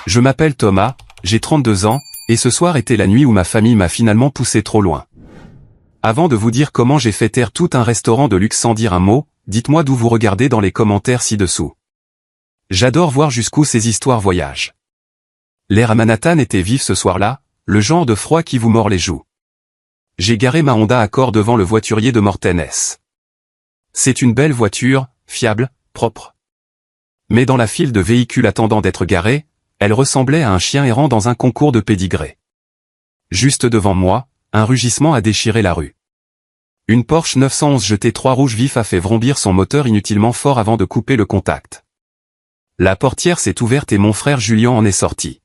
Je m'appelle Thomas, j'ai 32 ans, et ce soir était la nuit où ma famille m'a finalement poussé trop loin. Avant de vous dire comment j'ai fait taire tout un restaurant de luxe sans dire un mot, dites-moi d'où vous regardez dans les commentaires ci-dessous. J'adore voir jusqu'où ces histoires voyagent. L'air à Manhattan était vif ce soir-là, le genre de froid qui vous mord les joues. J'ai garé ma Honda Accord devant le voiturier de Morten S. C'est une belle voiture, fiable, propre. Mais dans la file de véhicules attendant d'être garés, elle ressemblait à un chien errant dans un concours de pédigré. Juste devant moi, un rugissement a déchiré la rue. Une Porsche 911 GT3 rouge vif a fait vrombir son moteur inutilement fort avant de couper le contact. La portière s'est ouverte et mon frère Julien en est sorti.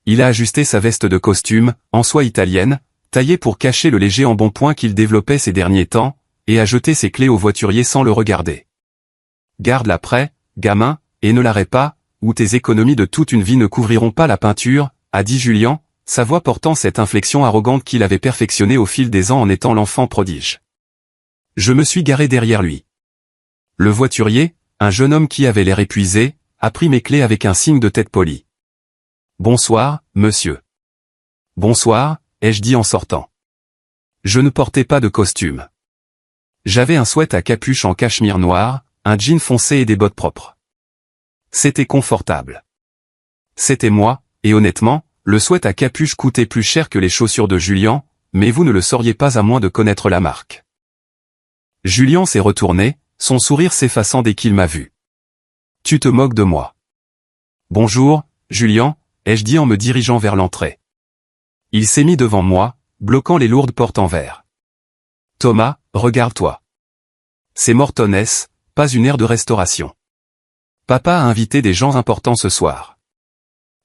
Il a ajusté sa veste de costume, en soie italienne, taillée pour cacher le léger embonpoint qu'il développait ces derniers temps, et a jeté ses clés au voiturier sans le regarder. « Garde-la près, gamin, et ne l'arrête pas, ou tes économies de toute une vie ne couvriront pas la peinture, » a dit Julien, sa voix portant cette inflexion arrogante qu'il avait perfectionnée au fil des ans en étant l'enfant prodige. Je me suis garé derrière lui. Le voiturier, un jeune homme qui avait l'air épuisé, a pris mes clés avec un signe de tête poli. « Bonsoir, monsieur. »« Bonsoir », ai-je dit en sortant. Je ne portais pas de costume. J'avais un sweat à capuche en cachemire noir, un jean foncé et des bottes propres. C'était confortable. C'était moi, et honnêtement, le sweat à capuche coûtait plus cher que les chaussures de Julien, mais vous ne le sauriez pas à moins de connaître la marque. Julien s'est retourné, son sourire s'effaçant dès qu'il m'a vu. « Tu te moques de moi. »« Bonjour, Julien, » ai-je dit en me dirigeant vers l'entrée. Il s'est mis devant moi, bloquant les lourdes portes en verre. « Thomas, regarde-toi. C'est Morten S, pas une aire de restauration. Papa a invité des gens importants ce soir.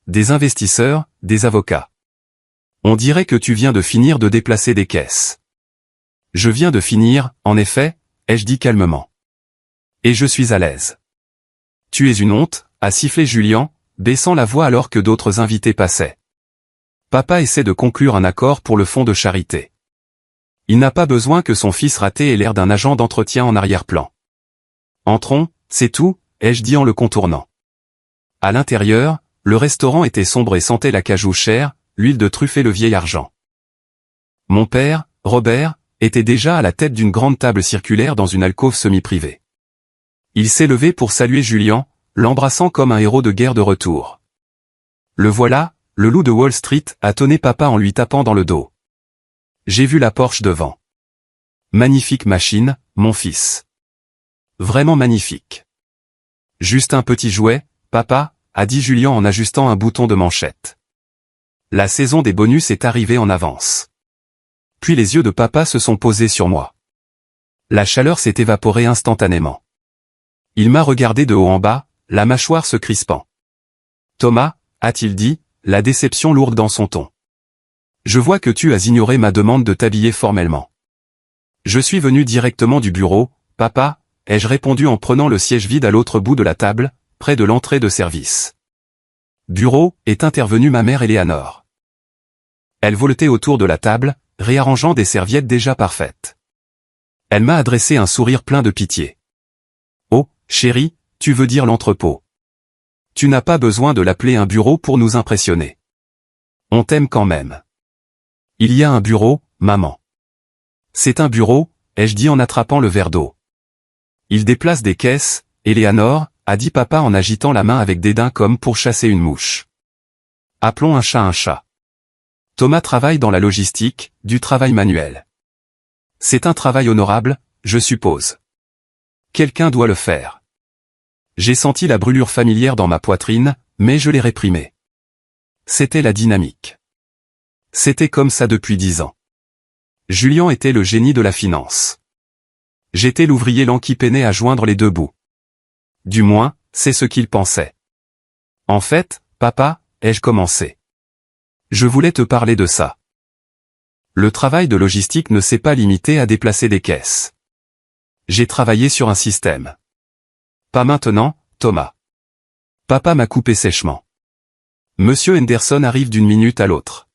Des investisseurs, des avocats. On dirait que tu viens de finir de déplacer des caisses. »« Je viens de finir, en effet, » ai-je dit calmement. « Et je suis à l'aise. »« Tu es une honte, » a sifflé Julien, baissant la voix alors que d'autres invités passaient. Papa essaie de conclure un accord pour le fonds de charité. Il n'a pas besoin que son fils raté ait l'air d'un agent d'entretien en arrière-plan. Entrons, c'est tout, ai-je dit en le contournant. À l'intérieur, le restaurant était sombre et sentait la cajou chère, l'huile de truffe et le vieil argent. Mon père, Robert, était déjà à la tête d'une grande table circulaire dans une alcôve semi-privée. Il s'est levé pour saluer Julien, l'embrassant comme un héros de guerre de retour. Le voilà, le loup de Wall Street, a tonné papa en lui tapant dans le dos. J'ai vu la Porsche devant. Magnifique machine, mon fils. Vraiment magnifique. Juste un petit jouet, papa, a dit Julien en ajustant un bouton de manchette. La saison des bonus est arrivée en avance. Puis les yeux de papa se sont posés sur moi. La chaleur s'est évaporée instantanément. Il m'a regardé de haut en bas, la mâchoire se crispant. Thomas, a-t-il dit, la déception lourde dans son ton. Je vois que tu as ignoré ma demande de t'habiller formellement. Je suis venu directement du bureau, papa, ai-je répondu en prenant le siège vide à l'autre bout de la table, près de l'entrée de service. Bureau, est intervenue ma mère Eleanor. Elle voletait autour de la table, réarrangeant des serviettes déjà parfaites. Elle m'a adressé un sourire plein de pitié. Oh, chérie, tu veux dire l'entrepôt. Tu n'as pas besoin de l'appeler un bureau pour nous impressionner. On t'aime quand même. Il y a un bureau, maman. C'est un bureau, ai-je dit en attrapant le verre d'eau. Il déplace des caisses, Eleanor, a dit papa en agitant la main avec dédain comme pour chasser une mouche. Appelons un chat un chat. Thomas travaille dans la logistique, du travail manuel. C'est un travail honorable, je suppose. Quelqu'un doit le faire. J'ai senti la brûlure familière dans ma poitrine, mais je l'ai réprimée. C'était la dynamique. C'était comme ça depuis 10 ans. Julien était le génie de la finance. J'étais l'ouvrier lent qui peinait à joindre les deux bouts. Du moins, c'est ce qu'il pensait. En fait, papa, ai-je commencé. Je voulais te parler de ça. Le travail de logistique ne s'est pas limité à déplacer des caisses. J'ai travaillé sur un système. Pas maintenant, Thomas. Papa m'a coupé sèchement. Monsieur Henderson arrive d'une minute à l'autre.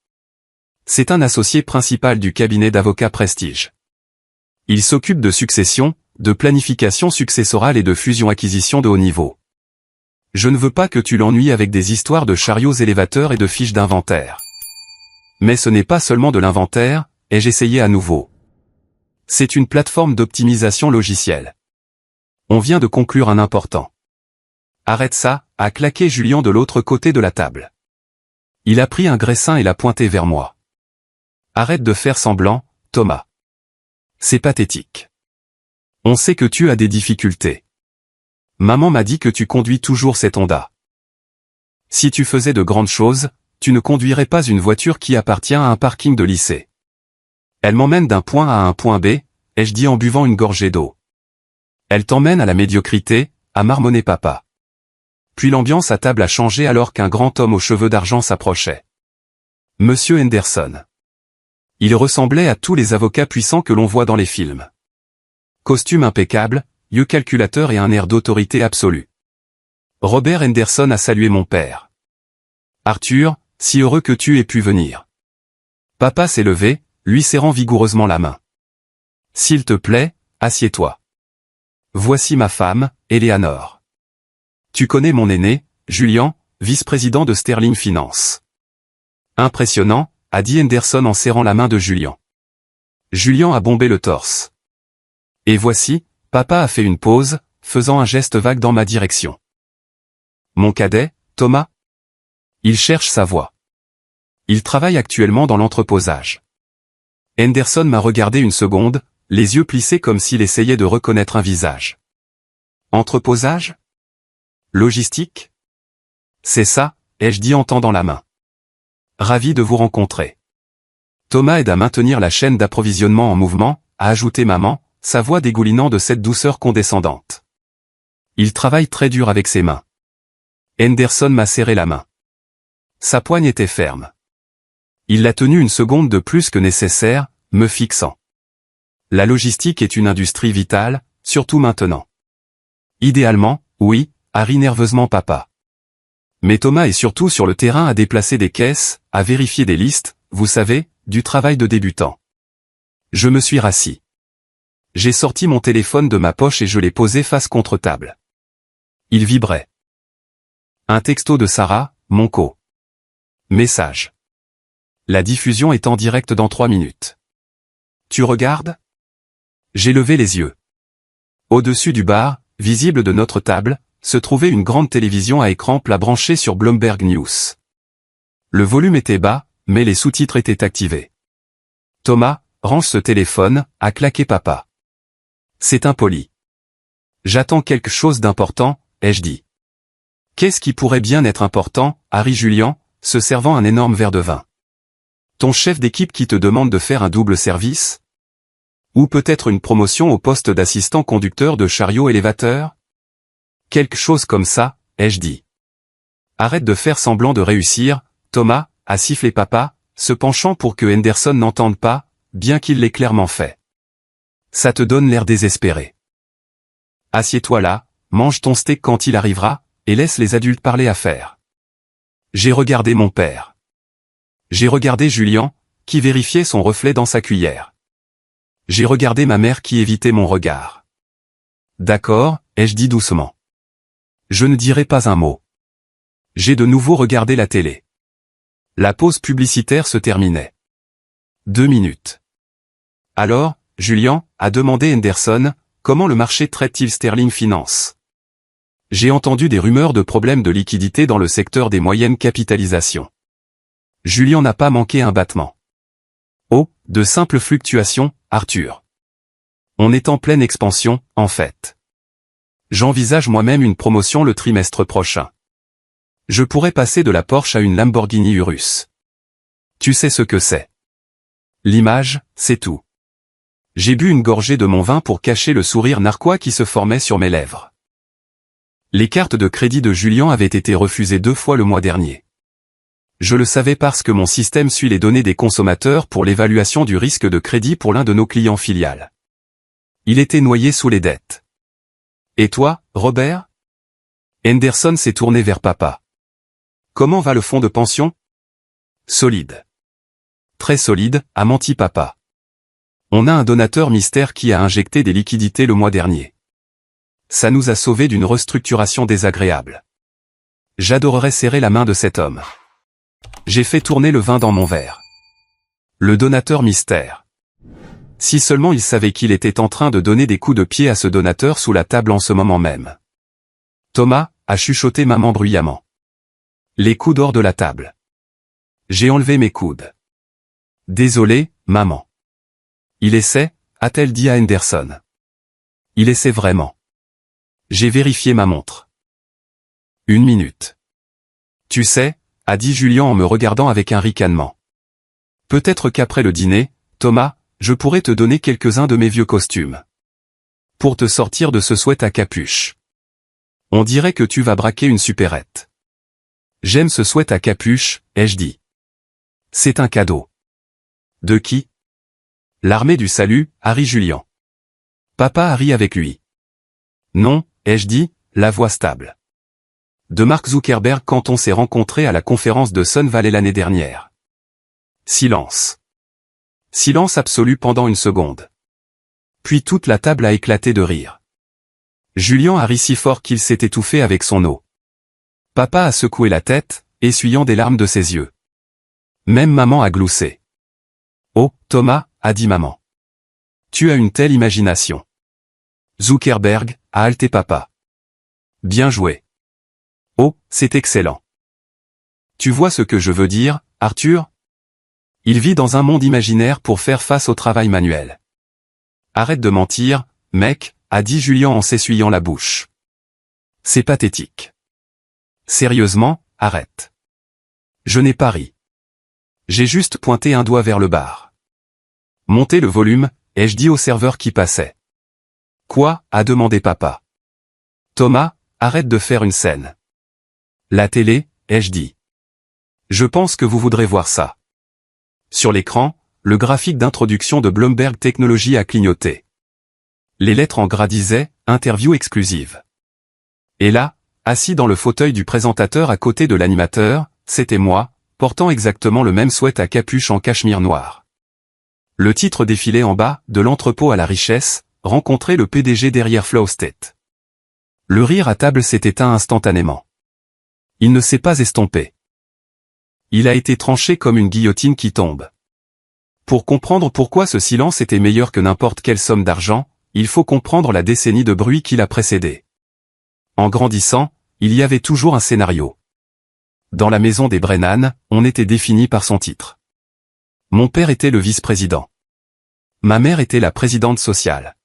C'est un associé principal du cabinet d'avocats Prestige. Il s'occupe de succession, de planification successorale et de fusion-acquisition de haut niveau. Je ne veux pas que tu l'ennuies avec des histoires de chariots élévateurs et de fiches d'inventaire. Mais ce n'est pas seulement de l'inventaire, ai-je essayé à nouveau. C'est une plateforme d'optimisation logicielle. On vient de conclure un important. Arrête ça, a claqué Julien de l'autre côté de la table. Il a pris un graissin et l'a pointé vers moi. Arrête de faire semblant, Thomas. C'est pathétique. On sait que tu as des difficultés. Maman m'a dit que tu conduis toujours cette Honda. Si tu faisais de grandes choses, tu ne conduirais pas une voiture qui appartient à un parking de lycée. Elle m'emmène d'un point A à un point B, ai-je dit en buvant une gorgée d'eau. Elle t'emmène à la médiocrité, a marmonné papa. Puis l'ambiance à table a changé alors qu'un grand homme aux cheveux d'argent s'approchait. Monsieur Henderson. Il ressemblait à tous les avocats puissants que l'on voit dans les films. Costume impeccable, yeux calculateurs et un air d'autorité absolue. Robert Henderson a salué mon père. Arthur, si heureux que tu aies pu venir. Papa s'est levé, lui serrant vigoureusement la main. S'il te plaît, assieds-toi. Voici ma femme, Eleanor. Tu connais mon aîné, Julien, vice-président de Sterling Finance. Impressionnant, a dit Henderson en serrant la main de Julien. Julien a bombé le torse. Et voici, papa a fait une pause, faisant un geste vague dans ma direction. Mon cadet, Thomas? Il cherche sa voie. Il travaille actuellement dans l'entreposage. Henderson m'a regardé une seconde, les yeux plissés comme s'il essayait de reconnaître un visage. Entreposage? Logistique? C'est ça, ai-je dit en tendant la main. Ravi de vous rencontrer. Thomas aide à maintenir la chaîne d'approvisionnement en mouvement, a ajouté maman, sa voix dégoulinant de cette douceur condescendante. Il travaille très dur avec ses mains. Henderson m'a serré la main. Sa poigne était ferme. Il l'a tenue une seconde de plus que nécessaire, me fixant. La logistique est une industrie vitale, surtout maintenant. Idéalement, oui, a ri nerveusement papa. Mais Thomas est surtout sur le terrain à déplacer des caisses, à vérifier des listes, vous savez, du travail de débutant. Je me suis rassis. J'ai sorti mon téléphone de ma poche et je l'ai posé face contre table. Il vibrait. Un texto de Sarah, mon co. Message. La diffusion est en direct dans 3 minutes. Tu regardes? J'ai levé les yeux. Au-dessus du bar, visible de notre table, se trouvait une grande télévision à écran plat branchée sur Bloomberg News. Le volume était bas, mais les sous-titres étaient activés. Thomas, range ce téléphone, a claqué papa. C'est impoli. J'attends quelque chose d'important, ai-je dit. Qu'est-ce qui pourrait bien être important, a ri Julien, se servant un énorme verre de vin. Ton chef d'équipe qui te demande de faire un double service? Ou peut-être une promotion au poste d'assistant conducteur de chariot élévateur? Quelque chose comme ça, ai-je dit. Arrête de faire semblant de réussir, Thomas, a sifflé papa, se penchant pour que Henderson n'entende pas, bien qu'il l'ait clairement fait. Ça te donne l'air désespéré. Assieds-toi là, mange ton steak quand il arrivera, et laisse les adultes parler affaire. J'ai regardé mon père. J'ai regardé Julien, qui vérifiait son reflet dans sa cuillère. J'ai regardé ma mère qui évitait mon regard. D'accord, ai-je dit doucement. Je ne dirai pas un mot. J'ai de nouveau regardé la télé. La pause publicitaire se terminait. 2 minutes. Alors, Julien, a demandé Henderson, comment le marché traite-t-il Sterling Finance? J'ai entendu des rumeurs de problèmes de liquidité dans le secteur des moyennes capitalisations. Julien n'a pas manqué un battement. Oh, de simples fluctuations, Arthur. On est en pleine expansion, en fait. J'envisage moi-même une promotion le trimestre prochain. Je pourrais passer de la Porsche à une Lamborghini Urus. Tu sais ce que c'est. L'image, c'est tout. J'ai bu une gorgée de mon vin pour cacher le sourire narquois qui se formait sur mes lèvres. Les cartes de crédit de Julien avaient été refusées 2 fois le mois dernier. Je le savais parce que mon système suit les données des consommateurs pour l'évaluation du risque de crédit pour l'un de nos clients filiales. Il était noyé sous les dettes. Et toi, Robert? Henderson s'est tourné vers papa. Comment va le fonds de pension? Solide. Très solide, a menti papa. On a un donateur mystère qui a injecté des liquidités le mois dernier. Ça nous a sauvés d'une restructuration désagréable. J'adorerais serrer la main de cet homme. J'ai fait tourner le vin dans mon verre. Le donateur mystère. Si seulement il savait qu'il était en train de donner des coups de pied à ce donateur sous la table en ce moment même. Thomas, a chuchoté maman bruyamment. Les coudes hors de la table. J'ai enlevé mes coudes. Désolé, maman. Il essaie, a-t-elle dit à Henderson. Il essaie vraiment. J'ai vérifié ma montre. 1 minute. Tu sais, a dit Julien en me regardant avec un ricanement. Peut-être qu'après le dîner, Thomas, je pourrais te donner quelques-uns de mes vieux costumes. Pour te sortir de ce sweat à capuche. On dirait que tu vas braquer une supérette. J'aime ce sweat à capuche, ai-je dit. C'est un cadeau. De qui? L'armée du salut, a ri Julien. Papa a ri avec lui. Non, ai-je dit, la voix stable. De Mark Zuckerberg quand on s'est rencontrés à la conférence de Sun Valley l'année dernière. Silence. Silence absolu pendant une seconde. Puis toute la table a éclaté de rire. Julien a ri si fort qu'il s'est étouffé avec son eau. Papa a secoué la tête, essuyant des larmes de ses yeux. Même maman a gloussé. Oh, Thomas, a dit maman. Tu as une telle imagination. Zuckerberg, a haleté papa. Bien joué. Oh, c'est excellent. Tu vois ce que je veux dire, Arthur? Il vit dans un monde imaginaire pour faire face au travail manuel. Arrête de mentir, mec, a dit Julien en s'essuyant la bouche. C'est pathétique. Sérieusement, arrête. Je n'ai pas ri. J'ai juste pointé un doigt vers le bar. Montez le volume, ai-je dit au serveur qui passait. Quoi, a demandé papa. Thomas, arrête de faire une scène. La télé, ai-je dit. Je pense que vous voudrez voir ça. Sur l'écran, le graphique d'introduction de Bloomberg Technology a clignoté. Les lettres en gras disaient « Interview exclusive ». Et là, assis dans le fauteuil du présentateur à côté de l'animateur, c'était moi, portant exactement le même sweat à capuche en cachemire noir. Le titre défilait en bas, de l'entrepôt à la richesse, rencontrer le PDG derrière Flowstate. Le rire à table s'est éteint instantanément. Il ne s'est pas estompé. Il a été tranché comme une guillotine qui tombe. Pour comprendre pourquoi ce silence était meilleur que n'importe quelle somme d'argent, il faut comprendre la décennie de bruit qui l'a précédé. En grandissant, il y avait toujours un scénario. Dans la maison des Brennan, on était défini par son titre. Mon père était le vice-président. Ma mère était la présidente sociale.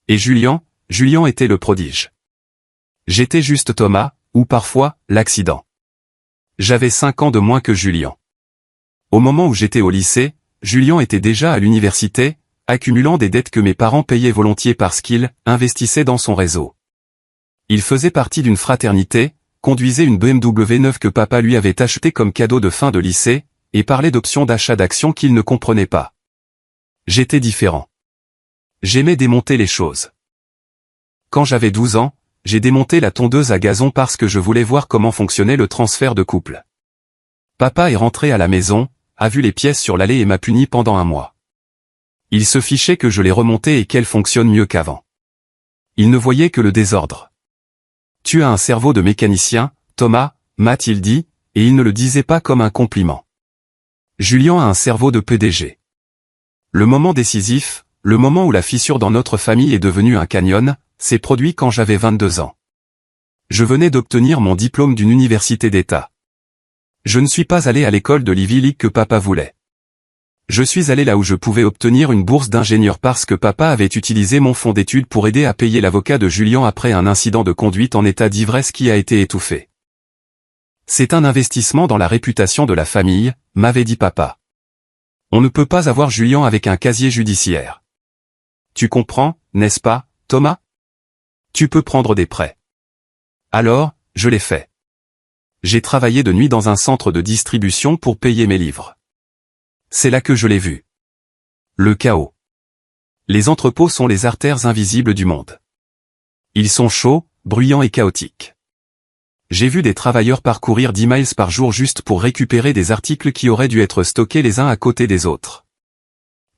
Et Julien était le prodige. J'étais juste Thomas, ou parfois, l'accident. J'avais 5 ans de moins que Julien. Au moment où j'étais au lycée, Julien était déjà à l'université, accumulant des dettes que mes parents payaient volontiers parce qu'il investissait dans son réseau. Il faisait partie d'une fraternité, conduisait une BMW neuve que papa lui avait achetée comme cadeau de fin de lycée, et parlait d'options d'achat d'actions qu'il ne comprenait pas. J'étais différent. J'aimais démonter les choses. Quand j'avais 12 ans, j'ai démonté la tondeuse à gazon parce que je voulais voir comment fonctionnait le transfert de couple. Papa est rentré à la maison, a vu les pièces sur l'allée et m'a puni pendant 1 mois. Il se fichait que je les remontais et qu'elles fonctionnent mieux qu'avant. Il ne voyait que le désordre. Tu as un cerveau de mécanicien, Thomas, m'a-t-il dit, et il ne le disait pas comme un compliment. Julien a un cerveau de PDG. Le moment décisif, le moment où la fissure dans notre famille est devenue un canyon, s'est produit quand j'avais 22 ans. Je venais d'obtenir mon diplôme d'une université d'État. Je ne suis pas allé à l'école de l'Ivy League que papa voulait. Je suis allé là où je pouvais obtenir une bourse d'ingénieur parce que papa avait utilisé mon fonds d'études pour aider à payer l'avocat de Julien après un incident de conduite en état d'ivresse qui a été étouffé. C'est un investissement dans la réputation de la famille, m'avait dit papa. On ne peut pas avoir Julien avec un casier judiciaire. Tu comprends, n'est-ce pas, Thomas? Tu peux prendre des prêts. Alors, je l'ai fait. J'ai travaillé de nuit dans un centre de distribution pour payer mes livres. C'est là que je l'ai vu. Le chaos. Les entrepôts sont les artères invisibles du monde. Ils sont chauds, bruyants et chaotiques. J'ai vu des travailleurs parcourir 10 miles par jour juste pour récupérer des articles qui auraient dû être stockés les uns à côté des autres.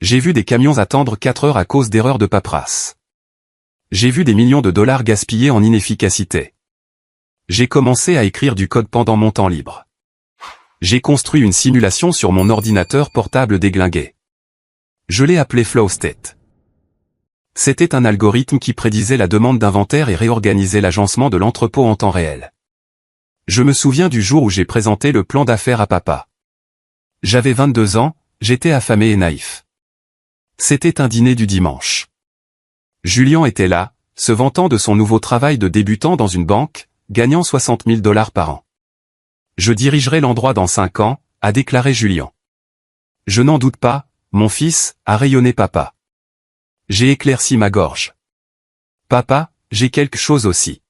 J'ai vu des camions attendre 4 heures à cause d'erreurs de paperasse. J'ai vu des millions de dollars gaspillés en inefficacité. J'ai commencé à écrire du code pendant mon temps libre. J'ai construit une simulation sur mon ordinateur portable déglingué. Je l'ai appelé FlowState. C'était un algorithme qui prédisait la demande d'inventaire et réorganisait l'agencement de l'entrepôt en temps réel. Je me souviens du jour où j'ai présenté le plan d'affaires à papa. J'avais 22 ans, j'étais affamé et naïf. C'était un dîner du dimanche. Julien était là, se vantant de son nouveau travail de débutant dans une banque, gagnant 60 000 $ par an. Je dirigerai l'endroit dans 5 ans, a déclaré Julien. Je n'en doute pas, mon fils, a rayonné papa. J'ai éclairci ma gorge. Papa, j'ai quelque chose aussi.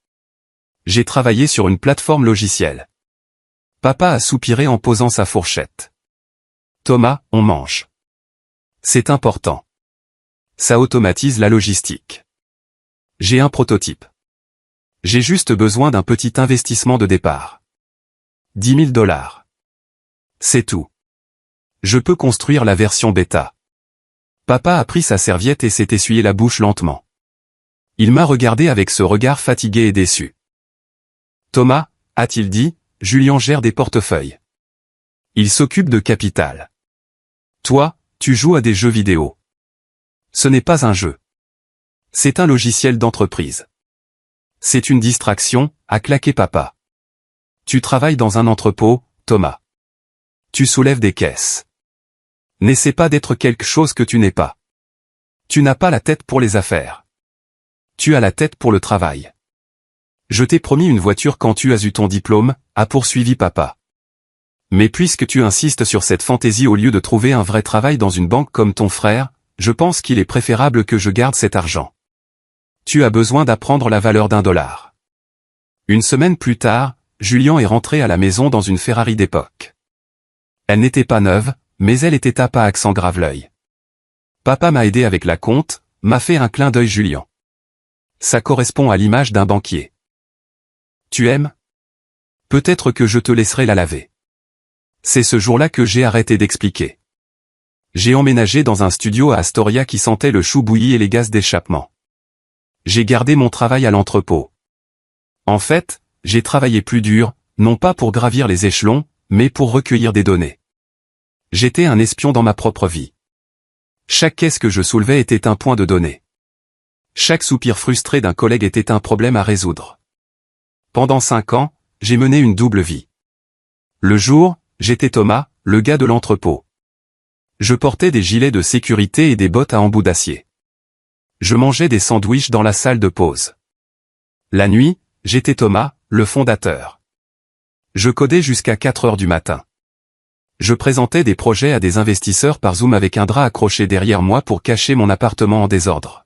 J'ai travaillé sur une plateforme logicielle. Papa a soupiré en posant sa fourchette. Thomas, on mange. C'est important. Ça automatise la logistique. J'ai un prototype. J'ai juste besoin d'un petit investissement de départ. 10 000 $. C'est tout. Je peux construire la version bêta. Papa a pris sa serviette et s'est essuyé la bouche lentement. Il m'a regardé avec ce regard fatigué et déçu. Thomas, a-t-il dit, Julien gère des portefeuilles. Il s'occupe de capital. Toi, tu joues à des jeux vidéo. Ce n'est pas un jeu. C'est un logiciel d'entreprise. C'est une distraction, a claqué papa. Tu travailles dans un entrepôt, Thomas. Tu soulèves des caisses. N'essaie pas d'être quelque chose que tu n'es pas. Tu n'as pas la tête pour les affaires. Tu as la tête pour le travail. Je t'ai promis une voiture quand tu as eu ton diplôme, a poursuivi papa. Mais puisque tu insistes sur cette fantaisie au lieu de trouver un vrai travail dans une banque comme ton frère, je pense qu'il est préférable que je garde cet argent. Tu as besoin d'apprendre la valeur d'$1. Une semaine plus tard, Julien est rentré à la maison dans une Ferrari d'époque. Elle n'était pas neuve, mais elle était à pas accent grave l'œil. Papa m'a aidé avec la compte, m'a fait un clin d'œil Julien. Ça correspond à l'image d'un banquier. Tu aimes? Peut-être que je te laisserai la laver. C'est ce jour-là que j'ai arrêté d'expliquer. J'ai emménagé dans un studio à Astoria qui sentait le chou bouilli et les gaz d'échappement. J'ai gardé mon travail à l'entrepôt. En fait, j'ai travaillé plus dur, non pas pour gravir les échelons, mais pour recueillir des données. J'étais un espion dans ma propre vie. Chaque caisse que je soulevais était un point de données. Chaque soupir frustré d'un collègue était un problème à résoudre. Pendant 5 ans, j'ai mené une double vie. Le jour, j'étais Thomas, le gars de l'entrepôt. Je portais des gilets de sécurité et des bottes à embout d'acier. Je mangeais des sandwichs dans la salle de pause. La nuit, j'étais Thomas, le fondateur. Je codais jusqu'à 4 heures du matin. Je présentais des projets à des investisseurs par Zoom avec un drap accroché derrière moi pour cacher mon appartement en désordre.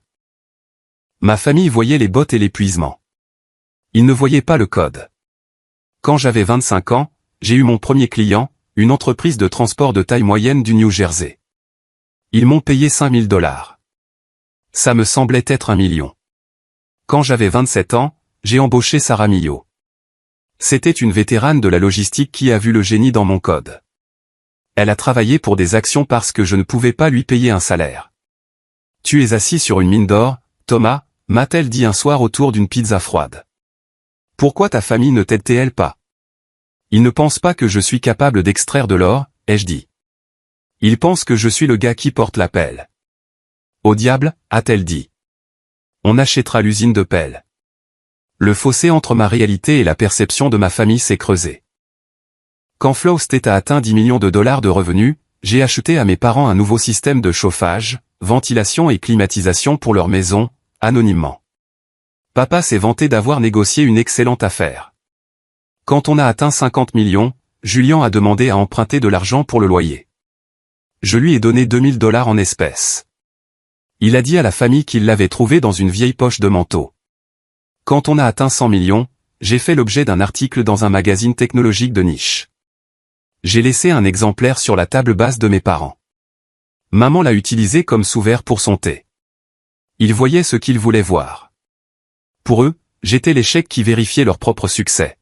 Ma famille voyait les bottes et l'épuisement. Ils ne voyaient pas le code. Quand j'avais 25 ans, j'ai eu mon premier client, une entreprise de transport de taille moyenne du New Jersey. Ils m'ont payé 5 000 $. Ça me semblait être 1 million. Quand j'avais 27 ans, j'ai embauché Sarah Millot. C'était une vétérane de la logistique qui a vu le génie dans mon code. Elle a travaillé pour des actions parce que je ne pouvais pas lui payer un salaire. Tu es assis sur une mine d'or, Thomas, m'a-t-elle dit un soir autour d'une pizza froide. Pourquoi ta famille ne t'aide-t-elle pas? Ils ne pensent pas que je suis capable d'extraire de l'or, ai-je dit. Ils pensent que je suis le gars qui porte la pelle. Au diable, a-t-elle dit. On achètera l'usine de pelle. Le fossé entre ma réalité et la perception de ma famille s'est creusé. Quand FlowState a atteint 10 millions de $ de revenus, j'ai acheté à mes parents un nouveau système de chauffage, ventilation et climatisation pour leur maison, anonymement. Papa s'est vanté d'avoir négocié une excellente affaire. Quand on a atteint 50 millions, Julien a demandé à emprunter de l'argent pour le loyer. Je lui ai donné 2 000 $ en espèces. Il a dit à la famille qu'il l'avait trouvé dans une vieille poche de manteau. Quand on a atteint 100 millions, j'ai fait l'objet d'un article dans un magazine technologique de niche. J'ai laissé un exemplaire sur la table basse de mes parents. Maman l'a utilisé comme sous-verre pour son thé. Ils voyaient ce qu'ils voulaient voir. Pour eux, j'étais l'échec qui vérifiait leur propre succès.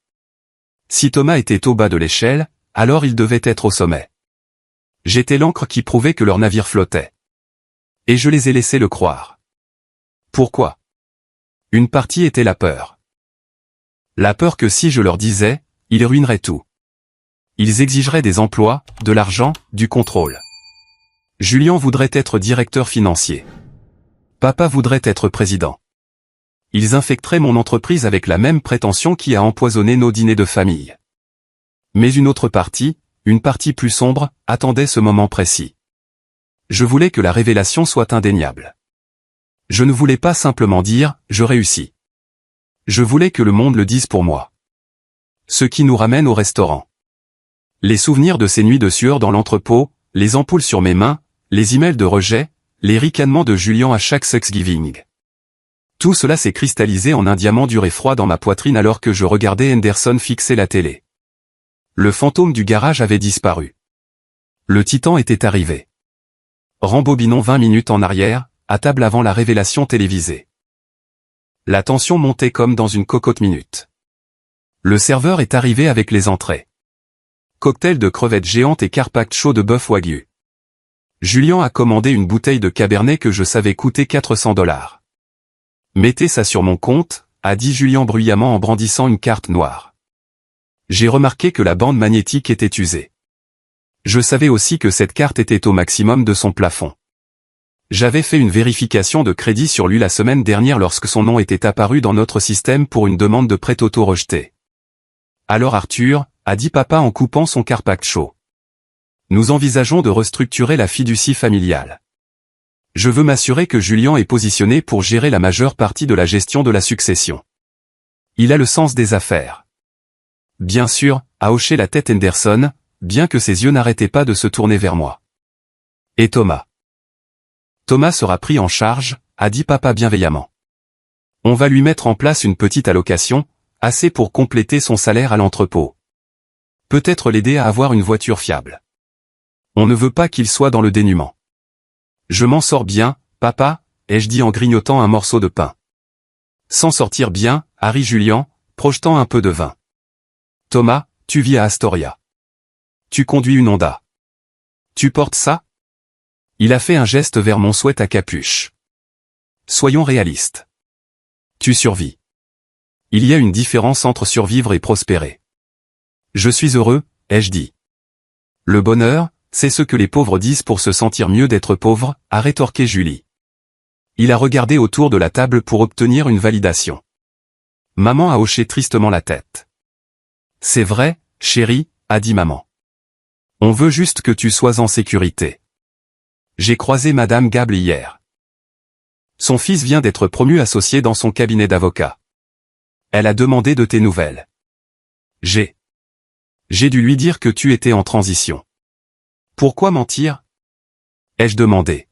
Si Thomas était au bas de l'échelle, alors il devait être au sommet. J'étais l'encre qui prouvait que leur navire flottait. Et je les ai laissés le croire. Pourquoi? Une partie était la peur. La peur que si je leur disais, ils ruineraient tout. Ils exigeraient des emplois, de l'argent, du contrôle. Julien voudrait être directeur financier. Papa voudrait être président. Ils infecteraient mon entreprise avec la même prétention qui a empoisonné nos dîners de famille. Mais une autre partie, une partie plus sombre, attendait ce moment précis. Je voulais que la révélation soit indéniable. Je ne voulais pas simplement dire « je réussis ». Je voulais que le monde le dise pour moi. Ce qui nous ramène au restaurant. Les souvenirs de ces nuits de sueur dans l'entrepôt, les ampoules sur mes mains, les emails de rejet, les ricanements de Julien à chaque Thanksgiving. Tout cela s'est cristallisé en un diamant dur et froid dans ma poitrine alors que je regardais Henderson fixer la télé. Le fantôme du garage avait disparu. Le titan était arrivé. Rembobinons 20 minutes en arrière, à table avant la révélation télévisée. La tension montait comme dans une cocotte minute. Le serveur est arrivé avec les entrées. Cocktail de crevettes géantes et carpaccio de bœuf wagyu. Julien a commandé une bouteille de cabernet que je savais coûter 400 $. Mettez ça sur mon compte, a dit Julien bruyamment en brandissant une carte noire. J'ai remarqué que la bande magnétique était usée. Je savais aussi que cette carte était au maximum de son plafond. J'avais fait une vérification de crédit sur lui la semaine dernière lorsque son nom était apparu dans notre système pour une demande de prêt auto rejetée. Alors Arthur, a dit papa en coupant son carpaccio. Nous envisageons de restructurer la fiducie familiale. Je veux m'assurer que Julien est positionné pour gérer la majeure partie de la gestion de la succession. Il a le sens des affaires. Bien sûr, a hoché la tête Henderson, bien que ses yeux n'arrêtaient pas de se tourner vers moi. Et Thomas. Thomas sera pris en charge, a dit papa bienveillamment. On va lui mettre en place une petite allocation, assez pour compléter son salaire à l'entrepôt. Peut-être l'aider à avoir une voiture fiable. On ne veut pas qu'il soit dans le dénuement. Je m'en sors bien, papa, ai-je dit en grignotant un morceau de pain. S'en sortir bien, a ri Julien, projetant un peu de vin. Thomas, tu vis à Astoria. Tu conduis une Honda. Tu portes ça? Il a fait un geste vers mon sweat à capuche. Soyons réalistes. Tu survis. Il y a une différence entre survivre et prospérer. Je suis heureux, ai-je dit. Le bonheur, c'est ce que les pauvres disent pour se sentir mieux d'être pauvres, a rétorqué Julie. Il a regardé autour de la table pour obtenir une validation. Maman a hoché tristement la tête. C'est vrai, chérie, a dit maman. On veut juste que tu sois en sécurité. J'ai croisé Madame Gable hier. Son fils vient d'être promu associé dans son cabinet d'avocat. Elle a demandé de tes nouvelles. J'ai dû lui dire que tu étais en transition. Pourquoi mentir? Ai-je demandé.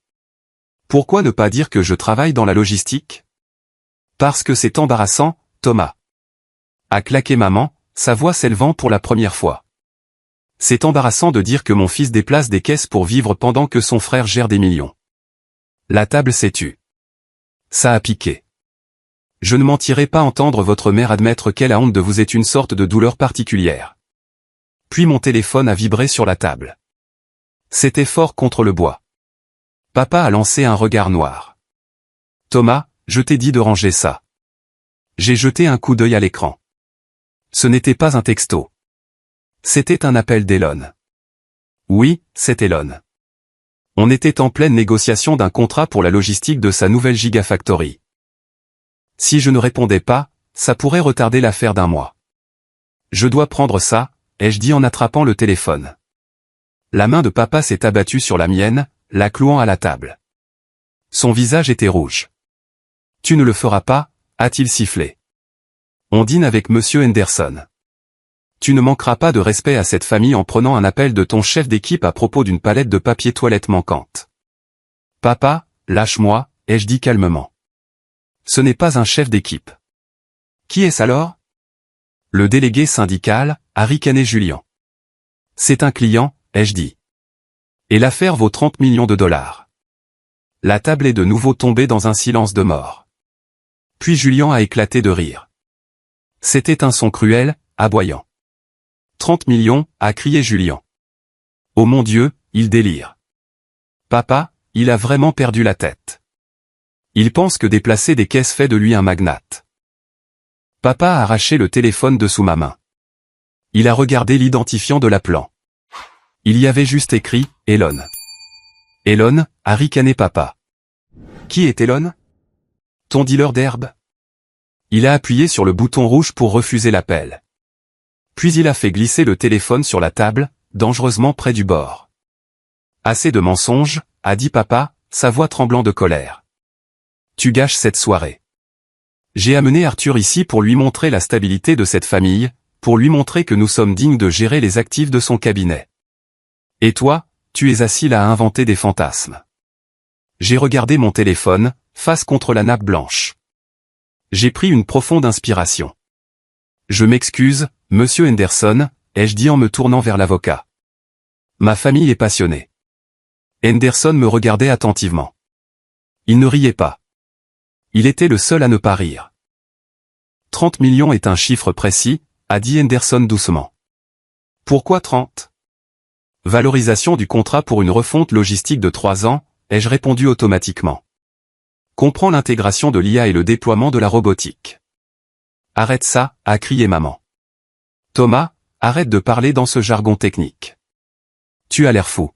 Pourquoi ne pas dire que je travaille dans la logistique? Parce que c'est embarrassant, Thomas. A claqué maman, sa voix s'élevant pour la première fois. C'est embarrassant de dire que mon fils déplace des caisses pour vivre pendant que son frère gère des millions. La table s'est tue. Ça a piqué. Je ne mentirai pas entendre votre mère admettre qu'elle a honte de vous est une sorte de douleur particulière. Puis mon téléphone a vibré sur la table. C'était fort contre le bois. Papa a lancé un regard noir. Thomas, je t'ai dit de ranger ça. J'ai jeté un coup d'œil à l'écran. Ce n'était pas un texto. C'était un appel d'Elon. Oui, c'est Elon. On était en pleine négociation d'un contrat pour la logistique de sa nouvelle Gigafactory. Si je ne répondais pas, ça pourrait retarder l'affaire d'un mois. Je dois prendre ça, ai-je dit en attrapant le téléphone. La main de papa s'est abattue sur la mienne, la clouant à la table. Son visage était rouge. Tu ne le feras pas, a-t-il sifflé. On dîne avec monsieur Henderson. Tu ne manqueras pas de respect à cette famille en prenant un appel de ton chef d'équipe à propos d'une palette de papier toilette manquante. Papa, lâche-moi, ai-je dit calmement. Ce n'est pas un chef d'équipe. Qui est-ce alors? Le délégué syndical, a ricané Julien. C'est un client, ai-je dit. Et l'affaire vaut 30 millions de $. La table est de nouveau tombée dans un silence de mort. Puis Julien a éclaté de rire. C'était un son cruel, aboyant. 30 millions, a crié Julien. Oh mon Dieu, il délire. Papa, il a vraiment perdu la tête. Il pense que déplacer des caisses fait de lui un magnate. Papa a arraché le téléphone de sous ma main. Il a regardé l'identifiant de l'appelant. Il y avait juste écrit « Elon ». « Elon » a ricané papa. « Qui est Elon ? Ton dealer d'herbe ?» Il a appuyé sur le bouton rouge pour refuser l'appel. Puis il a fait glisser le téléphone sur la table, dangereusement près du bord. « Assez de mensonges », a dit papa, sa voix tremblant de colère. « Tu gâches cette soirée. J'ai amené Arthur ici pour lui montrer la stabilité de cette famille, pour lui montrer que nous sommes dignes de gérer les actifs de son cabinet. Et toi, tu es assis là à inventer des fantasmes. » J'ai regardé mon téléphone, face contre la nappe blanche. J'ai pris une profonde inspiration. « Je m'excuse, monsieur Henderson », ai-je dit en me tournant vers l'avocat. « Ma famille est passionnée. » Henderson me regardait attentivement. Il ne riait pas. Il était le seul à ne pas rire. « 30 millions est un chiffre précis, » a dit Henderson doucement. « Pourquoi 30 ? Valorisation du contrat pour une refonte logistique de 3 ans, ai-je répondu automatiquement. Comprends l'intégration de l'IA et le déploiement de la robotique. Arrête ça, a crié maman. Thomas, arrête de parler dans ce jargon technique. Tu as l'air fou.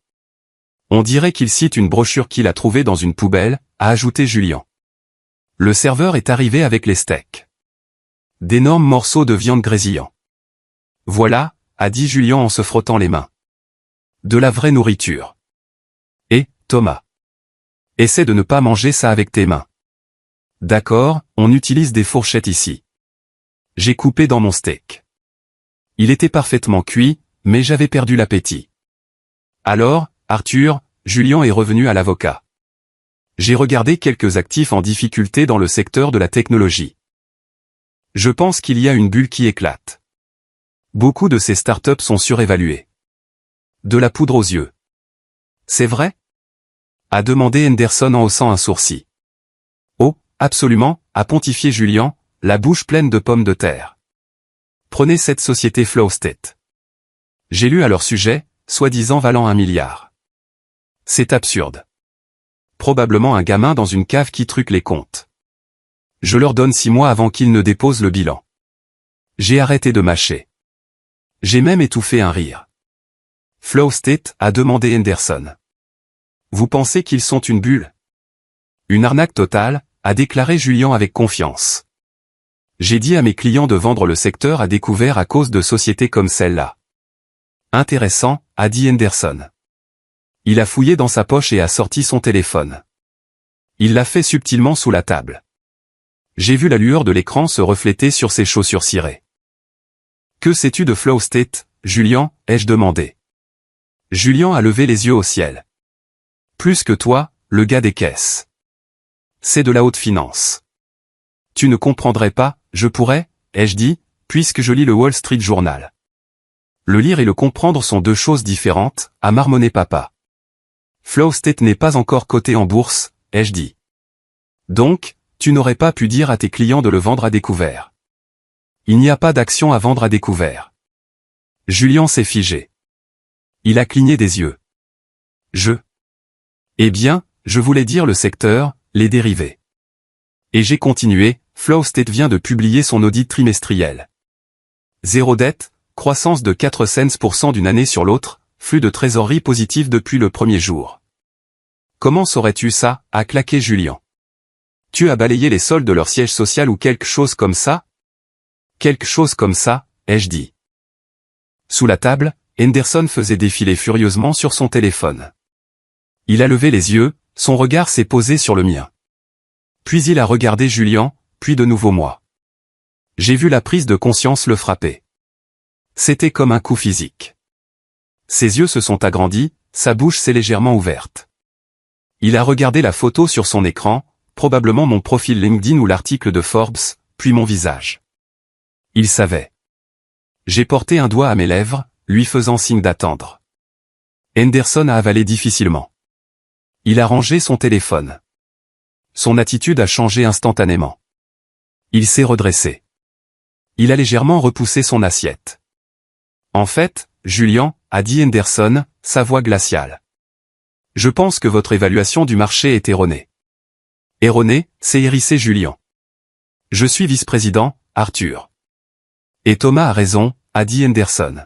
On dirait qu'il cite une brochure qu'il a trouvée dans une poubelle, a ajouté Julien. Le serveur est arrivé avec les steaks. D'énormes morceaux de viande grésillant. Voilà, a dit Julien en se frottant les mains. De la vraie nourriture. Et, Thomas. Essaie de ne pas manger ça avec tes mains. D'accord, on utilise des fourchettes ici. J'ai coupé dans mon steak. Il était parfaitement cuit, mais j'avais perdu l'appétit. Alors, Arthur, Julien est revenu à l'avocat. J'ai regardé quelques actifs en difficulté dans le secteur de la technologie. Je pense qu'il y a une bulle qui éclate. Beaucoup de ces startups sont surévaluées. De la poudre aux yeux. C'est vrai ? A demandé Henderson en haussant un sourcil. Oh, absolument, a pontifié Julien, la bouche pleine de pommes de terre. Prenez cette société Flowstate. J'ai lu à leur sujet, soi-disant valant 1 milliard. C'est absurde. Probablement un gamin dans une cave qui truque les comptes. Je leur donne 6 mois avant qu'ils ne déposent le bilan. J'ai arrêté de mâcher. J'ai même étouffé un rire. Flowstate, a demandé Henderson. Vous pensez qu'ils sont une bulle ? Une arnaque totale, a déclaré Julien avec confiance. J'ai dit à mes clients de vendre le secteur à découvert à cause de sociétés comme celle-là. Intéressant, a dit Henderson. Il a fouillé dans sa poche et a sorti son téléphone. Il l'a fait subtilement sous la table. J'ai vu la lueur de l'écran se refléter sur ses chaussures cirées. Que sais-tu de Flowstate, Julien, ai-je demandé. Julien a levé les yeux au ciel. Plus que toi, le gars des caisses. C'est de la haute finance. Tu ne comprendrais pas, je pourrais, ai-je dit, puisque je lis le Wall Street Journal. Le lire et le comprendre sont deux choses différentes, a marmonné papa. Flowstate n'est pas encore coté en bourse, ai-je dit. Donc, tu n'aurais pas pu dire à tes clients de le vendre à découvert. Il n'y a pas d'action à vendre à découvert. Julien s'est figé. Il a cligné des yeux. Eh bien, je voulais dire le secteur, les dérivés. Et j'ai continué, Flowstate vient de publier son audit trimestriel. Zéro dette, croissance de 4 cents% d'une année sur l'autre, flux de trésorerie positif depuis le premier jour. Comment saurais-tu ça, a claqué Julien. Tu as balayé les soldes de leur siège social ou quelque chose comme ça ? Quelque chose comme ça, ai-je dit. Sous la table, Henderson faisait défiler furieusement sur son téléphone. Il a levé les yeux, son regard s'est posé sur le mien. Puis il a regardé Julien, puis de nouveau moi. J'ai vu la prise de conscience le frapper. C'était comme un coup physique. Ses yeux se sont agrandis, sa bouche s'est légèrement ouverte. Il a regardé la photo sur son écran, probablement mon profil LinkedIn ou l'article de Forbes, puis mon visage. Il savait. J'ai porté un doigt à mes lèvres, lui faisant signe d'attendre. Henderson a avalé difficilement. Il a rangé son téléphone. Son attitude a changé instantanément. Il s'est redressé. Il a légèrement repoussé son assiette. En fait, Julien, a dit Henderson, sa voix glaciale. Je pense que votre évaluation du marché est erronée. Erronée, s'est hérissé Julien. Je suis vice-président, Arthur. Et Thomas a raison, a dit Henderson.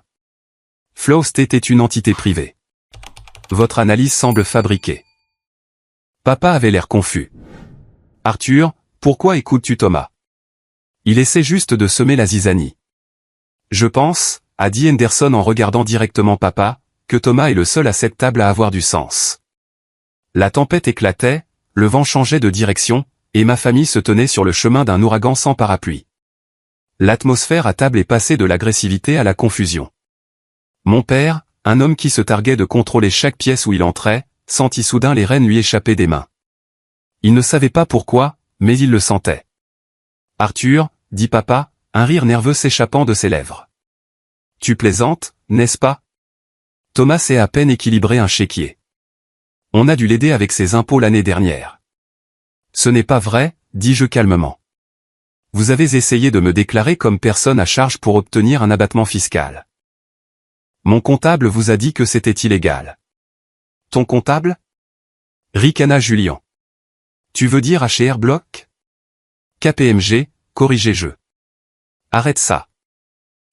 Faust était une entité privée. Votre analyse semble fabriquée. Papa avait l'air confus. Arthur, pourquoi écoutes-tu Thomas? Il essaie juste de semer la zizanie. Je pense, a dit Henderson en regardant directement papa, que Thomas est le seul à cette table à avoir du sens. La tempête éclatait, le vent changeait de direction, et ma famille se tenait sur le chemin d'un ouragan sans parapluie. L'atmosphère à table est passée de l'agressivité à la confusion. Mon père, un homme qui se targuait de contrôler chaque pièce où il entrait, sentit soudain les rênes lui échapper des mains. Il ne savait pas pourquoi, mais il le sentait. Arthur, dit papa, un rire nerveux s'échappant de ses lèvres. Tu plaisantes, n'est-ce pas? Thomas sait à peine équilibrer un chéquier. On a dû l'aider avec ses impôts l'année dernière. Ce n'est pas vrai, dis-je calmement. Vous avez essayé de me déclarer comme personne à charge pour obtenir un abattement fiscal. Mon comptable vous a dit que c'était illégal. Ton comptable? Ricana Julien. Tu veux dire H&R Block? KPMG, corrigez-je. Arrête ça.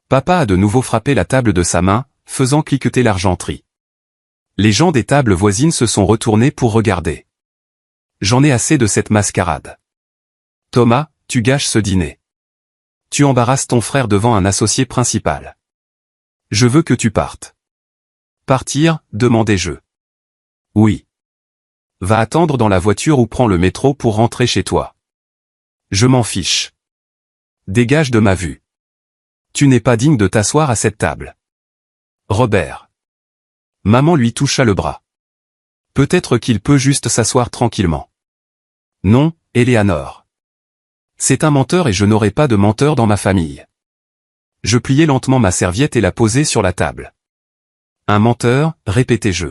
Papa a de nouveau frappé la table de sa main, faisant cliqueter l'argenterie. Les gens des tables voisines se sont retournés pour regarder. J'en ai assez de cette mascarade. Thomas, tu gâches ce dîner. Tu embarrasses ton frère devant un associé principal. Je veux que tu partes. Partir, demandai-je. Oui. Va attendre dans la voiture ou prends le métro pour rentrer chez toi. Je m'en fiche. Dégage de ma vue. Tu n'es pas digne de t'asseoir à cette table. Robert. Maman lui toucha le bras. Peut-être qu'il peut juste s'asseoir tranquillement. Non, Éléanore. C'est un menteur et je n'aurai pas de menteur dans ma famille. Je pliai lentement ma serviette et la posai sur la table. Un menteur, répétai-je.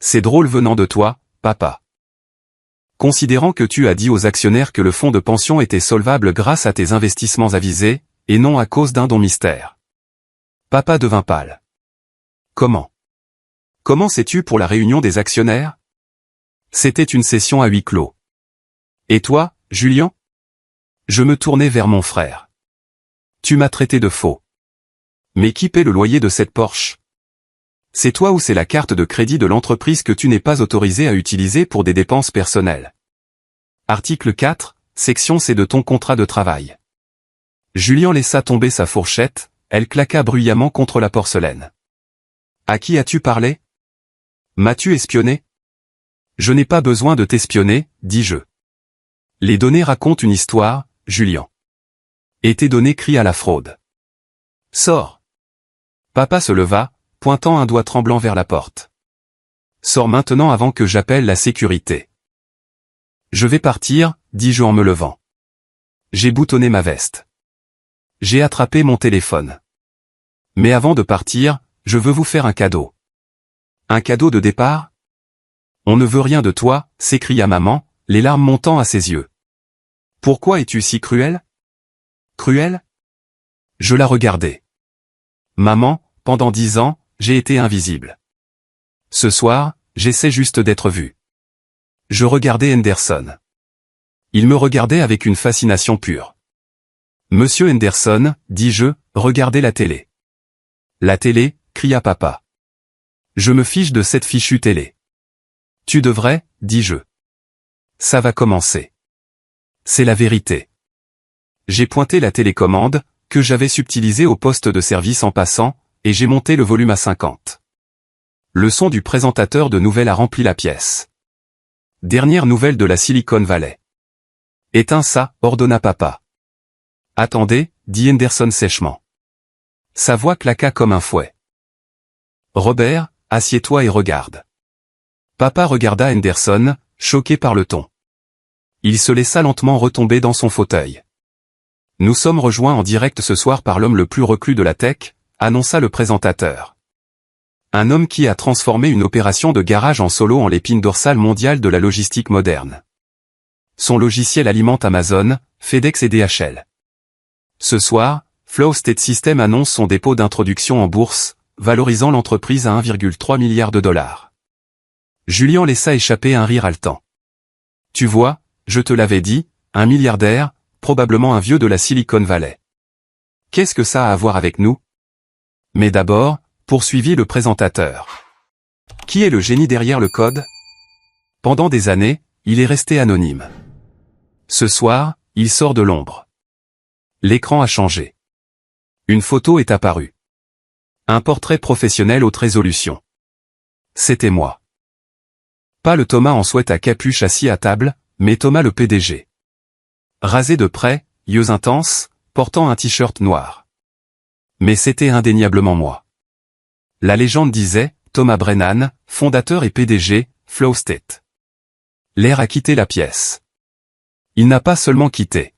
C'est drôle venant de toi, papa. Considérant que tu as dit aux actionnaires que le fonds de pension était solvable grâce à tes investissements avisés, et non à cause d'un don mystère. Papa devint pâle. Comment? Comment sais-tu pour la réunion des actionnaires? C'était une session à huis clos. Et toi, Julien? Je me tournai vers mon frère. Tu m'as traité de faux. Mais qui paie le loyer de cette Porsche? C'est toi ou c'est la carte de crédit de l'entreprise que tu n'es pas autorisé à utiliser pour des dépenses personnelles? Article 4, section C de ton contrat de travail. Julien laissa tomber sa fourchette, elle claqua bruyamment contre la porcelaine. À qui as-tu parlé? M'as-tu espionné? Je n'ai pas besoin de t'espionner, dis-je. Les données racontent une histoire, Julien. Et tes données crient à la fraude. Sors. Papa se leva, pointant un doigt tremblant vers la porte. Sors maintenant avant que j'appelle la sécurité. Je vais partir, dis-je en me levant. J'ai boutonné ma veste. J'ai attrapé mon téléphone. Mais avant de partir, je veux vous faire un cadeau. Un cadeau de départ? On ne veut rien de toi, s'écria maman, les larmes montant à ses yeux. Pourquoi es-tu si cruel? Cruel? Je la regardais. Maman, pendant 10 ans, j'ai été invisible. Ce soir, j'essaie juste d'être vu. Je regardais Henderson. Il me regardait avec une fascination pure. Monsieur Henderson, dis-je, regardez la télé. La télé, cria papa. Je me fiche de cette fichue télé. Tu devrais, dis-je. Ça va commencer. C'est la vérité. J'ai pointé la télécommande, que j'avais subtilisée au poste de service en passant, et j'ai monté le volume à 50. Le son du présentateur de nouvelles a rempli la pièce. Dernière nouvelle de la Silicon Valley. Éteins ça, ordonna papa. Attendez, dit Henderson sèchement. Sa voix claqua comme un fouet. Robert, assieds-toi et regarde. Papa regarda Henderson, choqué par le ton. Il se laissa lentement retomber dans son fauteuil. Nous sommes rejoints en direct ce soir par l'homme le plus reclus de la tech, annonça le présentateur. Un homme qui a transformé une opération de garage en solo en l'épine dorsale mondiale de la logistique moderne. Son logiciel alimente Amazon, FedEx et DHL. Ce soir, Flow State System annonce son dépôt d'introduction en bourse, valorisant l'entreprise à 1,3 milliard de dollars. Julien laissa échapper un rire haletant. Tu vois, je te l'avais dit, un milliardaire, probablement un vieux de la Silicon Valley. Qu'est-ce que ça a à voir avec nous? Mais d'abord, poursuivit le présentateur. Qui est le génie derrière le code? Pendant des années, il est resté anonyme. Ce soir, il sort de l'ombre. L'écran a changé. Une photo est apparue. Un portrait professionnel haute résolution. C'était moi. Pas le Thomas en sweat à capuche assis à table, mais Thomas le PDG. Rasé de près, yeux intenses, portant un t-shirt noir. Mais c'était indéniablement moi. La légende disait, Thomas Brennan, fondateur et PDG, Flow State. L'air a quitté la pièce. Il n'a pas seulement quitté.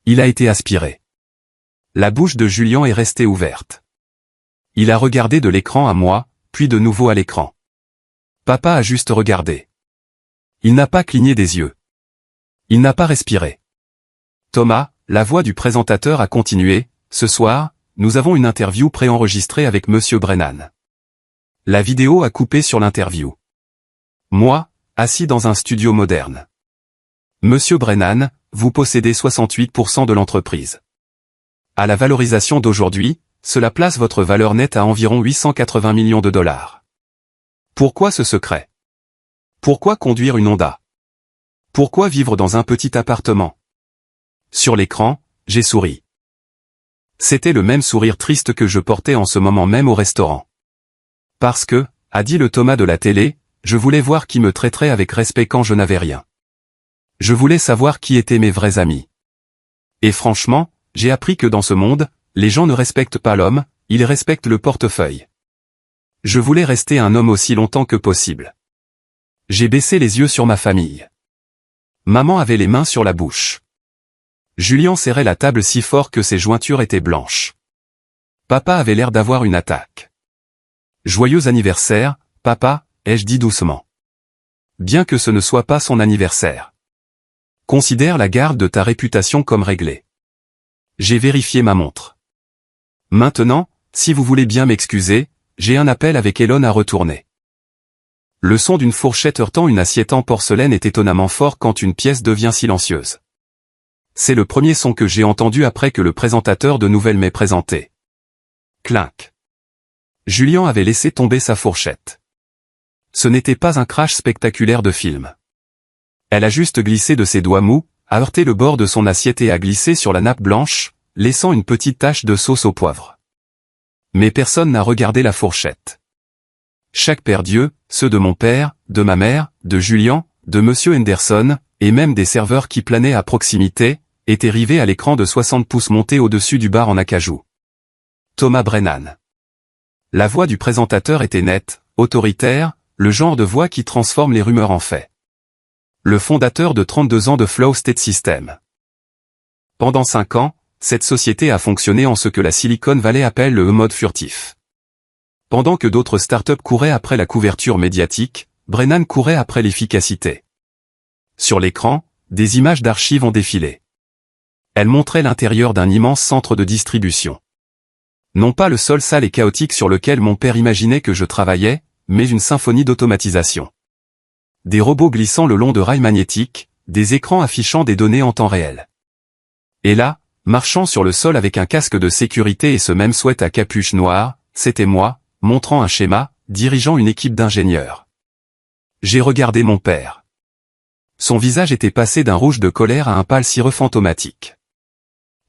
Il a été aspiré. La bouche de Julien est restée ouverte. Il a regardé de l'écran à moi, puis de nouveau à l'écran. Papa a juste regardé. Il n'a pas cligné des yeux. Il n'a pas respiré. Thomas, la voix du présentateur a continué, ce soir, nous avons une interview préenregistrée avec Monsieur Brennan. La vidéo a coupé sur l'interview. Moi, assis dans un studio moderne. Monsieur Brennan, vous possédez 68% de l'entreprise. À la valorisation d'aujourd'hui, cela place votre valeur nette à environ 880 millions de dollars. Pourquoi ce secret? Pourquoi conduire une Honda? Pourquoi vivre dans un petit appartement? Sur l'écran, j'ai souri. C'était le même sourire triste que je portais en ce moment même au restaurant. Parce que, a dit le Thomas de la télé, je voulais voir qui me traiterait avec respect quand je n'avais rien. Je voulais savoir qui étaient mes vrais amis. Et franchement, j'ai appris que dans ce monde, les gens ne respectent pas l'homme, ils respectent le portefeuille. Je voulais rester un homme aussi longtemps que possible. J'ai baissé les yeux sur ma famille. Maman avait les mains sur la bouche. Julien serrait la table si fort que ses jointures étaient blanches. Papa avait l'air d'avoir une attaque. Joyeux anniversaire, papa, ai-je dit doucement. Bien que ce ne soit pas son anniversaire. Considère la garde de ta réputation comme réglée. J'ai vérifié ma montre. Maintenant, si vous voulez bien m'excuser, j'ai un appel avec Elon à retourner. Le son d'une fourchette heurtant une assiette en porcelaine est étonnamment fort quand une pièce devient silencieuse. C'est le premier son que j'ai entendu après que le présentateur de nouvelles m'ait présenté. Clinc. Julien avait laissé tomber sa fourchette. Ce n'était pas un crash spectaculaire de film. Elle a juste glissé de ses doigts mous, a heurté le bord de son assiette et a glissé sur la nappe blanche, laissant une petite tache de sauce au poivre. Mais personne n'a regardé la fourchette. Chaque père Dieu, ceux de mon père, de ma mère, de Julien, de Monsieur Henderson, et même des serveurs qui planaient à proximité, étaient rivés à l'écran de 60 pouces monté au-dessus du bar en acajou. Thomas Brennan. La voix du présentateur était nette, autoritaire, le genre de voix qui transforme les rumeurs en faits. Le fondateur de 32 ans de Flow State System. Pendant 5 ans, cette société a fonctionné en ce que la Silicon Valley appelle le mode furtif. Pendant que d'autres startups couraient après la couverture médiatique, Brennan courait après l'efficacité. Sur l'écran, des images d'archives ont défilé. Elles montraient l'intérieur d'un immense centre de distribution. Non pas le sol sale et chaotique sur lequel mon père imaginait que je travaillais, mais une symphonie d'automatisation. Des robots glissant le long de rails magnétiques, des écrans affichant des données en temps réel. Et là, marchant sur le sol avec un casque de sécurité et ce même sweat à capuche noire, c'était moi, montrant un schéma, dirigeant une équipe d'ingénieurs. J'ai regardé mon père. Son visage était passé d'un rouge de colère à un pâle cireux fantomatique.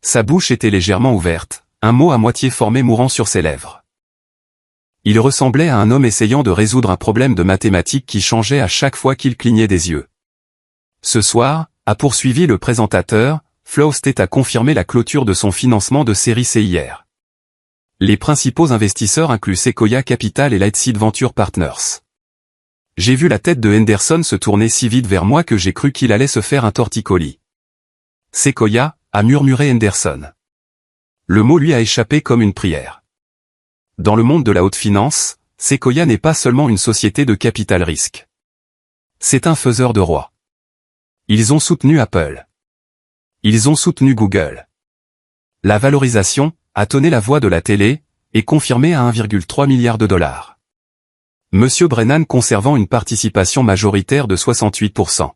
Sa bouche était légèrement ouverte, un mot à moitié formé mourant sur ses lèvres. Il ressemblait à un homme essayant de résoudre un problème de mathématiques qui changeait à chaque fois qu'il clignait des yeux. Ce soir, a poursuivi le présentateur, Flow State a confirmé la clôture de son financement de série C hier. Les principaux investisseurs incluent Sequoia Capital et Lightseed Venture Partners. J'ai vu la tête de Henderson se tourner si vite vers moi que j'ai cru qu'il allait se faire un torticolis. Sequoia, a murmuré Henderson. Le mot lui a échappé comme une prière. Dans le monde de la haute finance, Sequoia n'est pas seulement une société de capital risque. C'est un faiseur de rois. Ils ont soutenu Apple. Ils ont soutenu Google. La valorisation, a tonné la voix de la télé, est confirmée à 1,3 milliard de dollars. Monsieur Brennan conservant une participation majoritaire de 68%.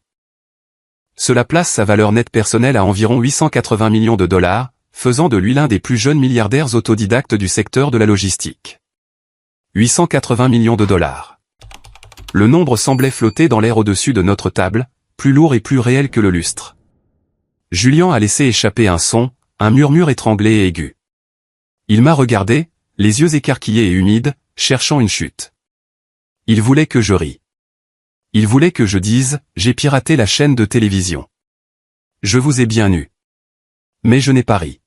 Cela place sa valeur nette personnelle à environ 880 millions de dollars, faisant de lui l'un des plus jeunes milliardaires autodidactes du secteur de la logistique. 880 millions de dollars. Le nombre semblait flotter dans l'air au-dessus de notre table, plus lourd et plus réel que le lustre. Julien a laissé échapper un son, un murmure étranglé et aigu. Il m'a regardé, les yeux écarquillés et humides, cherchant une chute. Il voulait que je rie. Il voulait que je dise, j'ai piraté la chaîne de télévision. Je vous ai bien eu. Mais je n'ai pas ri.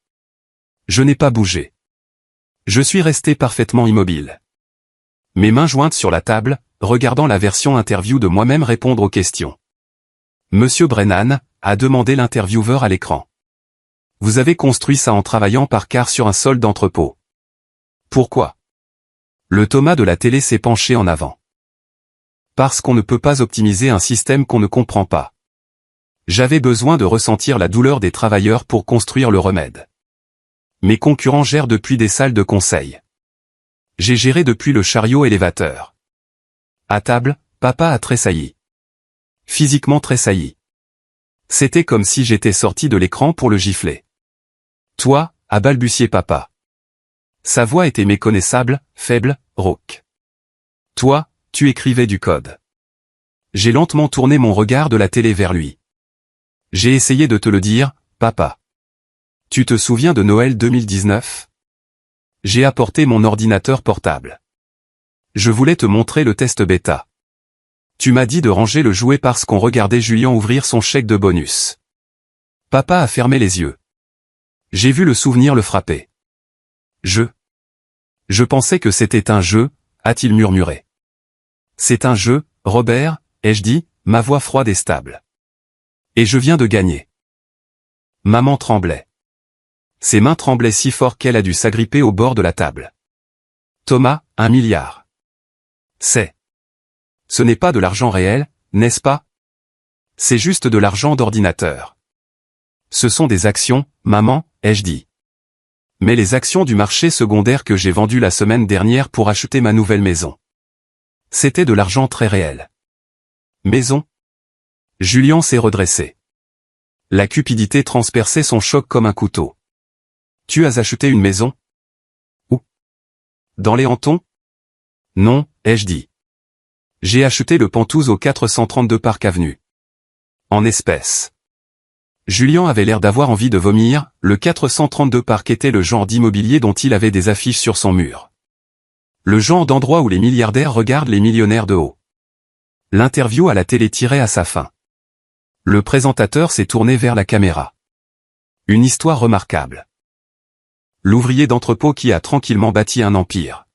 Je n'ai pas bougé. Je suis resté parfaitement immobile. Mes mains jointes sur la table, regardant la version interview de moi-même répondre aux questions. Monsieur Brennan, a demandé l'intervieweur à l'écran. Vous avez construit ça en travaillant par quart sur un sol d'entrepôt. Pourquoi? Le Thomas de la télé s'est penché en avant. Parce qu'on ne peut pas optimiser un système qu'on ne comprend pas. J'avais besoin de ressentir la douleur des travailleurs pour construire le remède. Mes concurrents gèrent depuis des salles de conseil. J'ai géré depuis le chariot élévateur. À table, papa a tressailli. Physiquement tressailli. C'était comme si j'étais sorti de l'écran pour le gifler. Toi, a balbutié papa. Sa voix était méconnaissable, faible, rauque. Toi, tu écrivais du code. J'ai lentement tourné mon regard de la télé vers lui. J'ai essayé de te le dire, papa. Tu te souviens de Noël 2019? J'ai apporté mon ordinateur portable. Je voulais te montrer le test bêta. Tu m'as dit de ranger le jouet parce qu'on regardait Julien ouvrir son chèque de bonus. Papa a fermé les yeux. J'ai vu le souvenir le frapper. Je pensais que c'était un jeu, a-t-il murmuré. C'est un jeu, Robert, ai-je dit, ma voix froide et stable. Et je viens de gagner. Maman tremblait. Ses mains tremblaient si fort qu'elle a dû s'agripper au bord de la table. Thomas, 1 milliard. Ce n'est pas de l'argent réel, n'est-ce pas? C'est juste de l'argent d'ordinateur. Ce sont des actions, maman, ai-je dit. Mais les actions du marché secondaire que j'ai vendues la semaine dernière pour acheter ma nouvelle maison. C'était de l'argent très réel. Maison? Julien s'est redressé. La cupidité transperçait son choc comme un couteau. Tu as acheté une maison? Où? Dans les Hantons? Non, ai-je dit. J'ai acheté le Penthouse au 432 Park Avenue. En espèces. Julien avait l'air d'avoir envie de vomir, le 432 Park était le genre d'immobilier dont il avait des affiches sur son mur. Le genre d'endroit où les milliardaires regardent les millionnaires de haut. L'interview à la télé tirait à sa fin. Le présentateur s'est tourné vers la caméra. Une histoire remarquable. L'ouvrier d'entrepôt qui a tranquillement bâti un empire.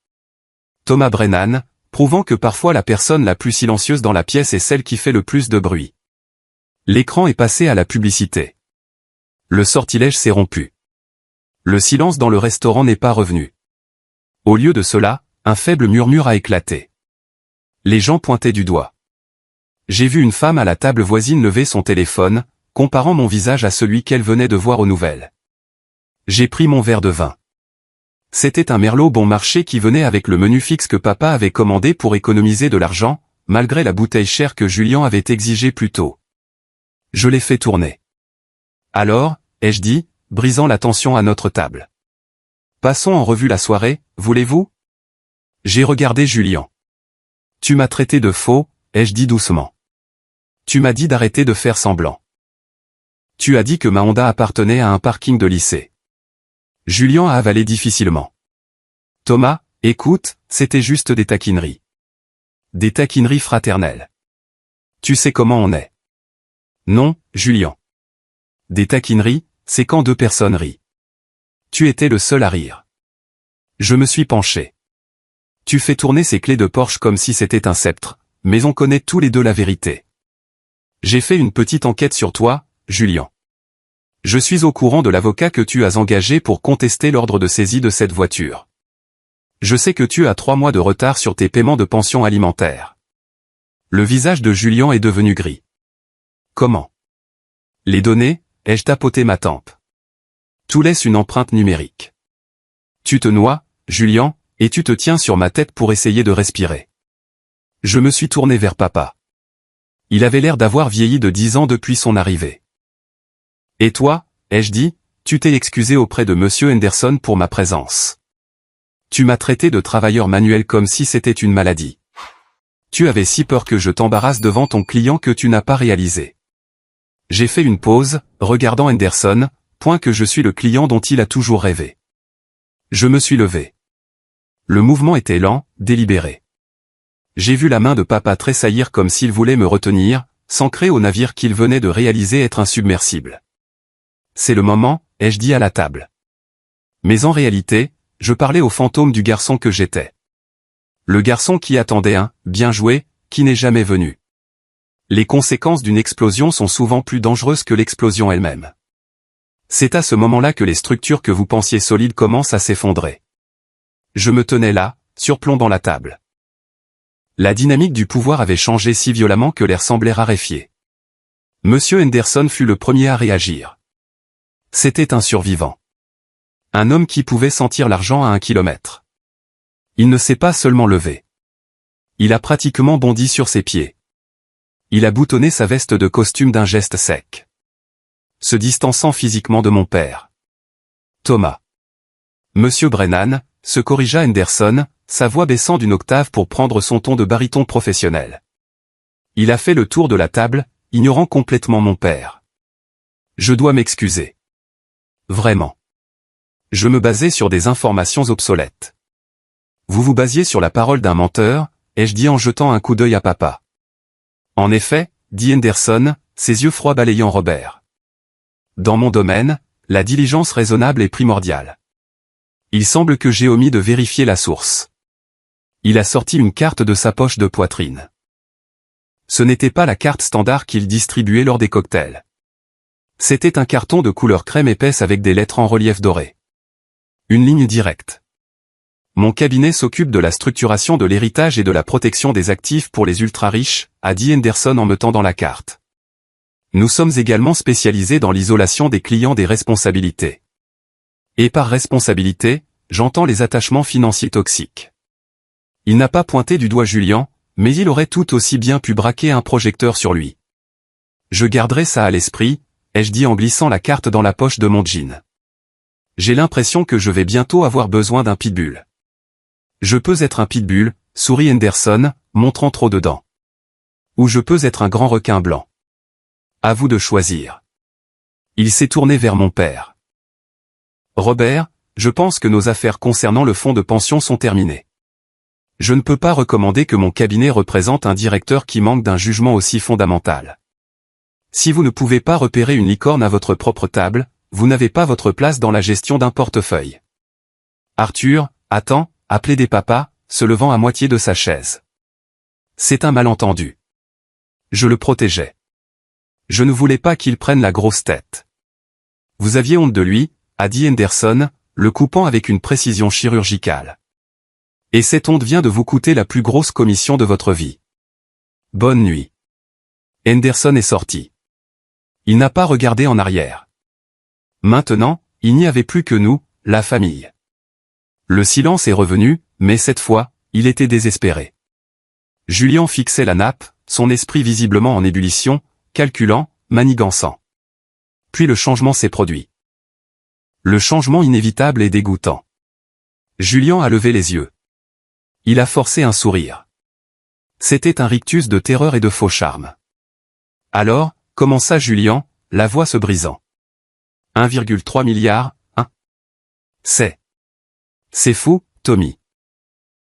Thomas Brennan, prouvant que parfois la personne la plus silencieuse dans la pièce est celle qui fait le plus de bruit. L'écran est passé à la publicité. Le sortilège s'est rompu. Le silence dans le restaurant n'est pas revenu. Au lieu de cela, un faible murmure a éclaté. Les gens pointaient du doigt. J'ai vu une femme à la table voisine lever son téléphone, comparant mon visage à celui qu'elle venait de voir aux nouvelles. J'ai pris mon verre de vin. C'était un merlot bon marché qui venait avec le menu fixe que papa avait commandé pour économiser de l'argent, malgré la bouteille chère que Julien avait exigée plus tôt. Je l'ai fait tourner. Alors, ai-je dit, brisant la tension à notre table. Passons en revue la soirée, voulez-vous? J'ai regardé Julien. Tu m'as traité de faux, ai-je dit doucement. Tu m'as dit d'arrêter de faire semblant. Tu as dit que ma Honda appartenait à un parking de lycée. Julien a avalé difficilement. Thomas, écoute, c'était juste des taquineries. Des taquineries fraternelles. Tu sais comment on est. Non, Julien. Des taquineries, c'est quand deux personnes rient. Tu étais le seul à rire. Je me suis penché. Tu fais tourner ces clés de Porsche comme si c'était un sceptre, mais on connaît tous les deux la vérité. J'ai fait une petite enquête sur toi, Julien. Je suis au courant de l'avocat que tu as engagé pour contester l'ordre de saisie de cette voiture. Je sais que tu as 3 mois de retard sur tes paiements de pension alimentaire. Le visage de Julien est devenu gris. Comment? Les données, ai-je tapoté ma tempe. Tout laisse une empreinte numérique. Tu te noies, Julien, et tu te tiens sur ma tête pour essayer de respirer. Je me suis tourné vers papa. Il avait l'air d'avoir vieilli de 10 ans depuis son arrivée. « Et toi, ai-je dit, tu t'es excusé auprès de Monsieur Henderson pour ma présence. Tu m'as traité de travailleur manuel comme si c'était une maladie. Tu avais si peur que je t'embarrasse devant ton client que tu n'as pas réalisé. » J'ai fait une pause, regardant Henderson, point que je suis le client dont il a toujours rêvé. Je me suis levé. Le mouvement était lent, délibéré. J'ai vu la main de papa tressaillir comme s'il voulait me retenir, s'ancrer au navire qu'il venait de réaliser être insubmersible. C'est le moment, ai-je dit à la table. Mais en réalité, je parlais au fantôme du garçon que j'étais. Le garçon qui attendait un « bien joué » qui n'est jamais venu. Les conséquences d'une explosion sont souvent plus dangereuses que l'explosion elle-même. C'est à ce moment-là que les structures que vous pensiez solides commencent à s'effondrer. Je me tenais là, surplombant la table. La dynamique du pouvoir avait changé si violemment que l'air semblait raréfié. Monsieur Henderson fut le premier à réagir. C'était un survivant. Un homme qui pouvait sentir l'argent à 1 kilomètre. Il ne s'est pas seulement levé. Il a pratiquement bondi sur ses pieds. Il a boutonné sa veste de costume d'un geste sec. Se distançant physiquement de mon père. Thomas. Monsieur Brennan, se corrigea Henderson, sa voix baissant d'une octave pour prendre son ton de baryton professionnel. Il a fait le tour de la table, ignorant complètement mon père. Je dois m'excuser. Vraiment. Je me basais sur des informations obsolètes. Vous vous basiez sur la parole d'un menteur, ai-je dit en jetant un coup d'œil à papa. En effet, dit Henderson, ses yeux froids balayant Robert. Dans mon domaine, la diligence raisonnable est primordiale. Il semble que j'ai omis de vérifier la source. Il a sorti une carte de sa poche de poitrine. Ce n'était pas la carte standard qu'il distribuait lors des cocktails. C'était un carton de couleur crème épaisse avec des lettres en relief doré. Une ligne directe. Mon cabinet s'occupe de la structuration de l'héritage et de la protection des actifs pour les ultra-riches, a dit Henderson en me tendant la carte. Nous sommes également spécialisés dans l'isolation des clients des responsabilités. Et par responsabilité, j'entends les attachements financiers toxiques. Il n'a pas pointé du doigt Julien, mais il aurait tout aussi bien pu braquer un projecteur sur lui. Je garderai ça à l'esprit, ai-je dit en glissant la carte dans la poche de mon jean. J'ai l'impression que je vais bientôt avoir besoin d'un pitbull. Je peux être un pitbull, sourit Henderson, montrant trop dedans. Ou je peux être un grand requin blanc. À vous de choisir. Il s'est tourné vers mon père. Robert, je pense que nos affaires concernant le fonds de pension sont terminées. Je ne peux pas recommander que mon cabinet représente un directeur qui manque d'un jugement aussi fondamental. Si vous ne pouvez pas repérer une licorne à votre propre table, vous n'avez pas votre place dans la gestion d'un portefeuille. Arthur, attends, a plaidé papa, se levant à moitié de sa chaise. C'est un malentendu. Je le protégeais. Je ne voulais pas qu'il prenne la grosse tête. Vous aviez honte de lui, a dit Henderson, le coupant avec une précision chirurgicale. Et cette honte vient de vous coûter la plus grosse commission de votre vie. Bonne nuit. Henderson est sorti. Il n'a pas regardé en arrière. Maintenant, il n'y avait plus que nous, la famille. Le silence est revenu, mais cette fois, il était désespéré. Julien fixait la nappe, son esprit visiblement en ébullition, calculant, manigançant. Puis le changement s'est produit. Le changement inévitable et dégoûtant. Julien a levé les yeux. Il a forcé un sourire. C'était un rictus de terreur et de faux charme. Alors, commença Julien, la voix se brisant. 1,3 milliard, hein? C'est fou, Tommy.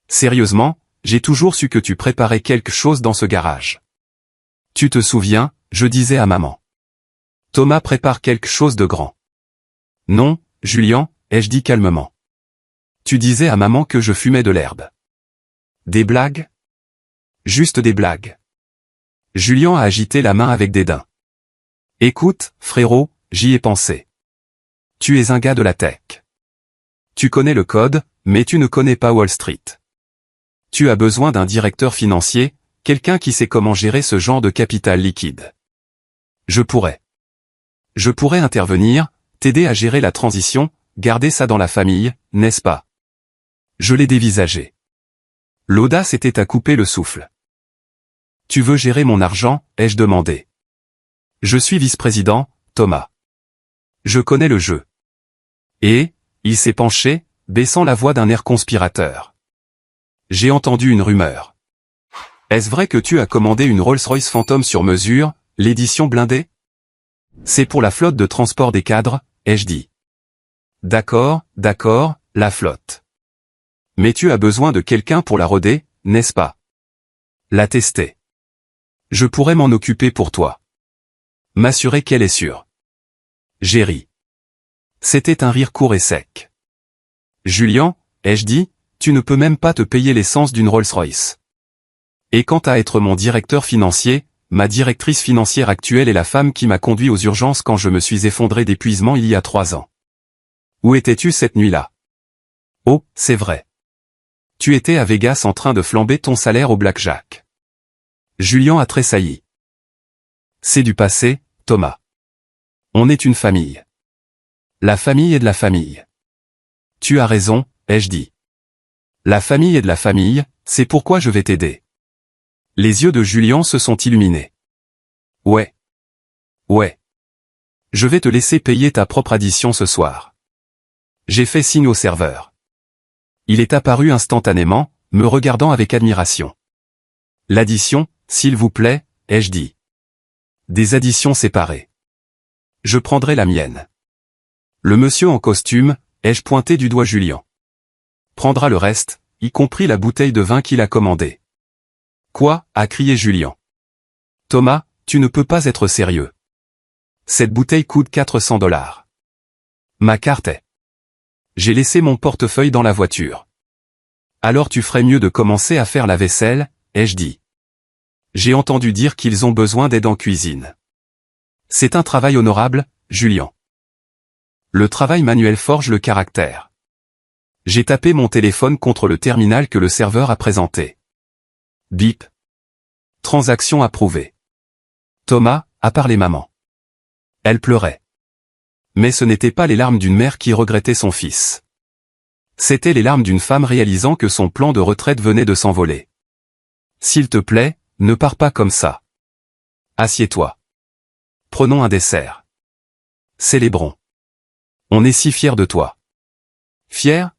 Sérieusement, j'ai toujours su que tu préparais quelque chose dans ce garage. Tu te souviens, je disais à maman. Thomas prépare quelque chose de grand. Non, Julien, ai-je dit calmement. Tu disais à maman que je fumais de l'herbe. Des blagues? Juste des blagues. Julien a agité la main avec dédain. Écoute, frérot, j'y ai pensé. Tu es un gars de la tech. Tu connais le code, mais tu ne connais pas Wall Street. Tu as besoin d'un directeur financier, quelqu'un qui sait comment gérer ce genre de capital liquide. Je pourrais intervenir, t'aider à gérer la transition, garder ça dans la famille, n'est-ce pas? Je l'ai dévisagé. L'audace était à couper le souffle. Tu veux gérer mon argent, ai-je demandé. Je suis vice-président, Thomas. Je connais le jeu. Et, il s'est penché, baissant la voix d'un air conspirateur. J'ai entendu une rumeur. Est-ce vrai que tu as commandé une Rolls-Royce Phantom sur mesure, l'édition blindée? C'est pour la flotte de transport des cadres, ai-je dit. D'accord, la flotte. Mais tu as besoin de quelqu'un pour la roder, n'est-ce pas? La tester. Je pourrais m'en occuper pour toi. M'assurer qu'elle est sûre. J'ai ri. C'était un rire court et sec. Julien, ai-je dit, tu ne peux même pas te payer l'essence d'une Rolls-Royce. Et quant à être mon directeur financier, ma directrice financière actuelle est la femme qui m'a conduit aux urgences quand je me suis effondré d'épuisement il y a 3 ans. Où étais-tu cette nuit-là? Oh, c'est vrai. Tu étais à Vegas en train de flamber ton salaire au blackjack. Julien a tressailli. C'est du passé, Thomas. On est une famille. La famille est de la famille. Tu as raison, ai-je dit. La famille est de la famille, c'est pourquoi je vais t'aider. Les yeux de Julien se sont illuminés. Ouais. Je vais te laisser payer ta propre addition ce soir. J'ai fait signe au serveur. Il est apparu instantanément, me regardant avec admiration. L'addition, s'il vous plaît, ai-je dit. Des additions séparées. Je prendrai la mienne. Le monsieur en costume, ai-je pointé du doigt Julien. Prendra le reste, y compris la bouteille de vin qu'il a commandée. Quoi, a crié Julien. Thomas, tu ne peux pas être sérieux. Cette bouteille coûte 400 $. Ma carte est. J'ai laissé mon portefeuille dans la voiture. Alors tu ferais mieux de commencer à faire la vaisselle, ai-je dit. J'ai entendu dire qu'ils ont besoin d'aide en cuisine. C'est un travail honorable, Julien. Le travail manuel forge le caractère. J'ai tapé mon téléphone contre le terminal que le serveur a présenté. Bip. Transaction approuvée. Thomas, a parlé maman. Elle pleurait. Mais ce n'étaient pas les larmes d'une mère qui regrettait son fils. C'étaient les larmes d'une femme réalisant que son plan de retraite venait de s'envoler. S'il te plaît, ne pars pas comme ça. Assieds-toi. Prenons un dessert. Célébrons. On est si fiers de toi. Fier?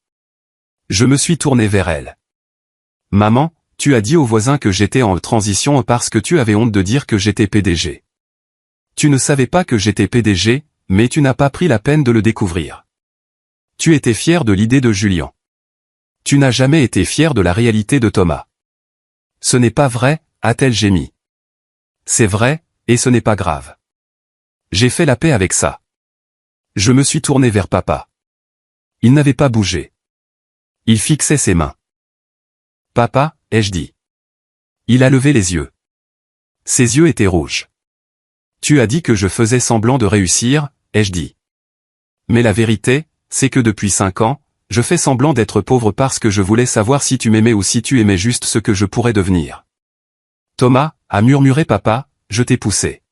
Je me suis tourné vers elle. Maman, tu as dit aux voisins que j'étais en transition parce que tu avais honte de dire que j'étais PDG. Tu ne savais pas que j'étais PDG, mais tu n'as pas pris la peine de le découvrir. Tu étais fier de l'idée de Julien. Tu n'as jamais été fier de la réalité de Thomas. Ce n'est pas vrai, a-t-elle gémi. C'est vrai, et ce n'est pas grave. J'ai fait la paix avec ça. Je me suis tourné vers papa. Il n'avait pas bougé. Il fixait ses mains. Papa, ai-je dit. Il a levé les yeux. Ses yeux étaient rouges. Tu as dit que je faisais semblant de réussir, ai-je dit. Mais la vérité, c'est que depuis 5 ans, je fais semblant d'être pauvre parce que je voulais savoir si tu m'aimais ou si tu aimais juste ce que je pourrais devenir. Thomas, a murmuré papa, je t'ai poussé.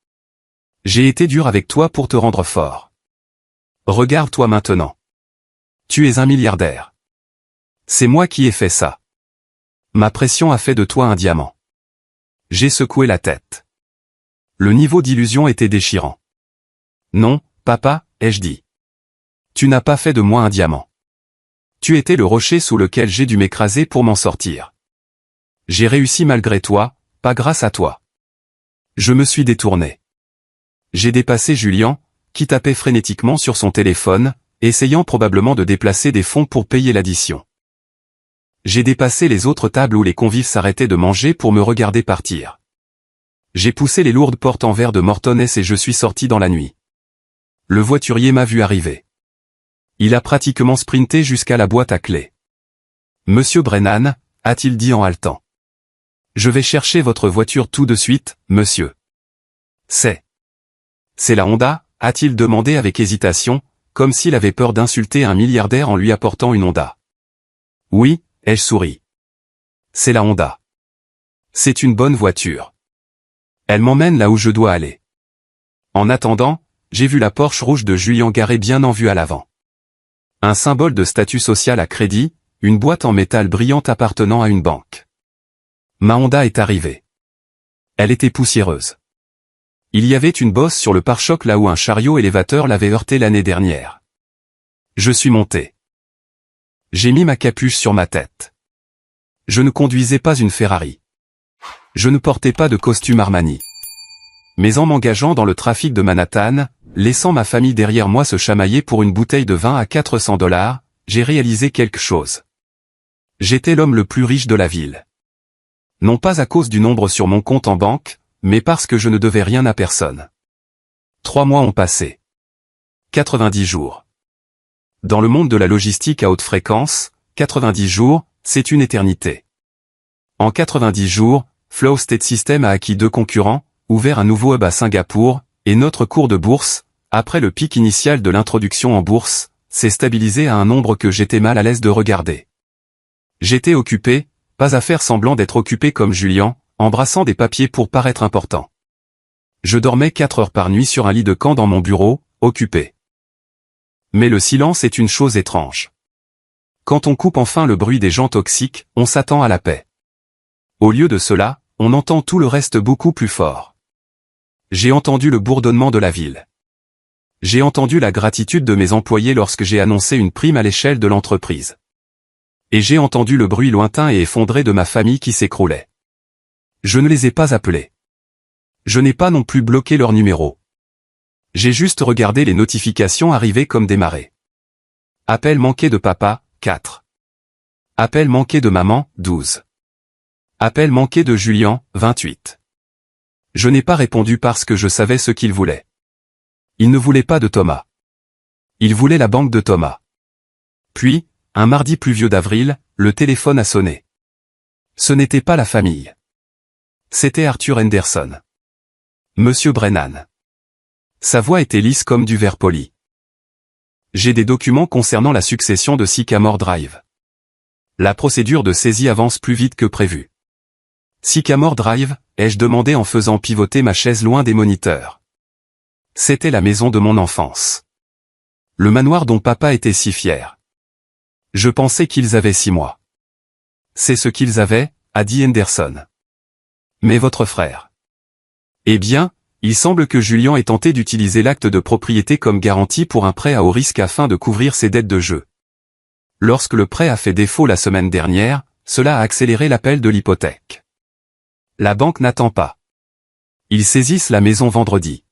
J'ai été dur avec toi pour te rendre fort. Regarde-toi maintenant. Tu es un milliardaire. C'est moi qui ai fait ça. Ma pression a fait de toi un diamant. J'ai secoué la tête. Le niveau d'illusion était déchirant. Non, papa, ai-je dit. Tu n'as pas fait de moi un diamant. Tu étais le rocher sous lequel j'ai dû m'écraser pour m'en sortir. J'ai réussi malgré toi, pas grâce à toi. Je me suis détourné. J'ai dépassé Julien, qui tapait frénétiquement sur son téléphone, essayant probablement de déplacer des fonds pour payer l'addition. J'ai dépassé les autres tables où les convives s'arrêtaient de manger pour me regarder partir. J'ai poussé les lourdes portes en verre de Mortonès et je suis sorti dans la nuit. Le voiturier m'a vu arriver. Il a pratiquement sprinté jusqu'à la boîte à clés. Monsieur Brennan, a-t-il dit en haletant. Je vais chercher votre voiture tout de suite, monsieur. C'est la Honda, a-t-il demandé avec hésitation, comme s'il avait peur d'insulter un milliardaire en lui apportant une Honda. Oui, ai-je souri. C'est la Honda. C'est une bonne voiture. Elle m'emmène là où je dois aller. En attendant, j'ai vu la Porsche rouge de Julien garée bien en vue à l'avant. Un symbole de statut social à crédit, une boîte en métal brillante appartenant à une banque. Ma Honda est arrivée. Elle était poussiéreuse. Il y avait une bosse sur le pare-choc là où un chariot élévateur l'avait heurté l'année dernière. Je suis monté. J'ai mis ma capuche sur ma tête. Je ne conduisais pas une Ferrari. Je ne portais pas de costume Armani. Mais en m'engageant dans le trafic de Manhattan, laissant ma famille derrière moi se chamailler pour une bouteille de vin à $400, j'ai réalisé quelque chose. J'étais l'homme le plus riche de la ville. Non pas à cause du nombre sur mon compte en banque, mais parce que je ne devais rien à personne. 3 mois ont passé. 90 jours. Dans le monde de la logistique à haute fréquence, 90 jours, c'est une éternité. En 90 jours, Flow State System a acquis 2 concurrents, ouvert un nouveau hub à Singapour, et notre cours de bourse, après le pic initial de l'introduction en bourse, s'est stabilisé à un nombre que j'étais mal à l'aise de regarder. J'étais occupé, pas à faire semblant d'être occupé comme Julien, embrassant des papiers pour paraître important. Je dormais 4 heures par nuit sur un lit de camp dans mon bureau, occupé. Mais le silence est une chose étrange. Quand on coupe enfin le bruit des gens toxiques, on s'attend à la paix. Au lieu de cela, on entend tout le reste beaucoup plus fort. J'ai entendu le bourdonnement de la ville. J'ai entendu la gratitude de mes employés lorsque j'ai annoncé une prime à l'échelle de l'entreprise. Et j'ai entendu le bruit lointain et effondré de ma famille qui s'écroulait. Je ne les ai pas appelés. Je n'ai pas non plus bloqué leur numéro. J'ai juste regardé les notifications arriver comme des marées. Appel manqué de papa, 4. Appel manqué de maman, 12. Appel manqué de Julien, 28. Je n'ai pas répondu parce que je savais ce qu'il voulait. Il ne voulait pas de Thomas. Il voulait la banque de Thomas. Puis, un mardi pluvieux d'avril, le téléphone a sonné. Ce n'était pas la famille. C'était Arthur Henderson. Monsieur Brennan. Sa voix était lisse comme du verre poli. J'ai des documents concernant la succession de Sycamore Drive. La procédure de saisie avance plus vite que prévu. Sycamore Drive, ai-je demandé en faisant pivoter ma chaise loin des moniteurs. C'était la maison de mon enfance. Le manoir dont papa était si fier. Je pensais qu'ils avaient 6 mois. C'est ce qu'ils avaient, a dit Henderson. Mais votre frère. Eh bien, il semble que Julien ait tenté d'utiliser l'acte de propriété comme garantie pour un prêt à haut risque afin de couvrir ses dettes de jeu. Lorsque le prêt a fait défaut la semaine dernière, cela a accéléré l'appel de l'hypothèque. La banque n'attend pas. Ils saisissent la maison vendredi.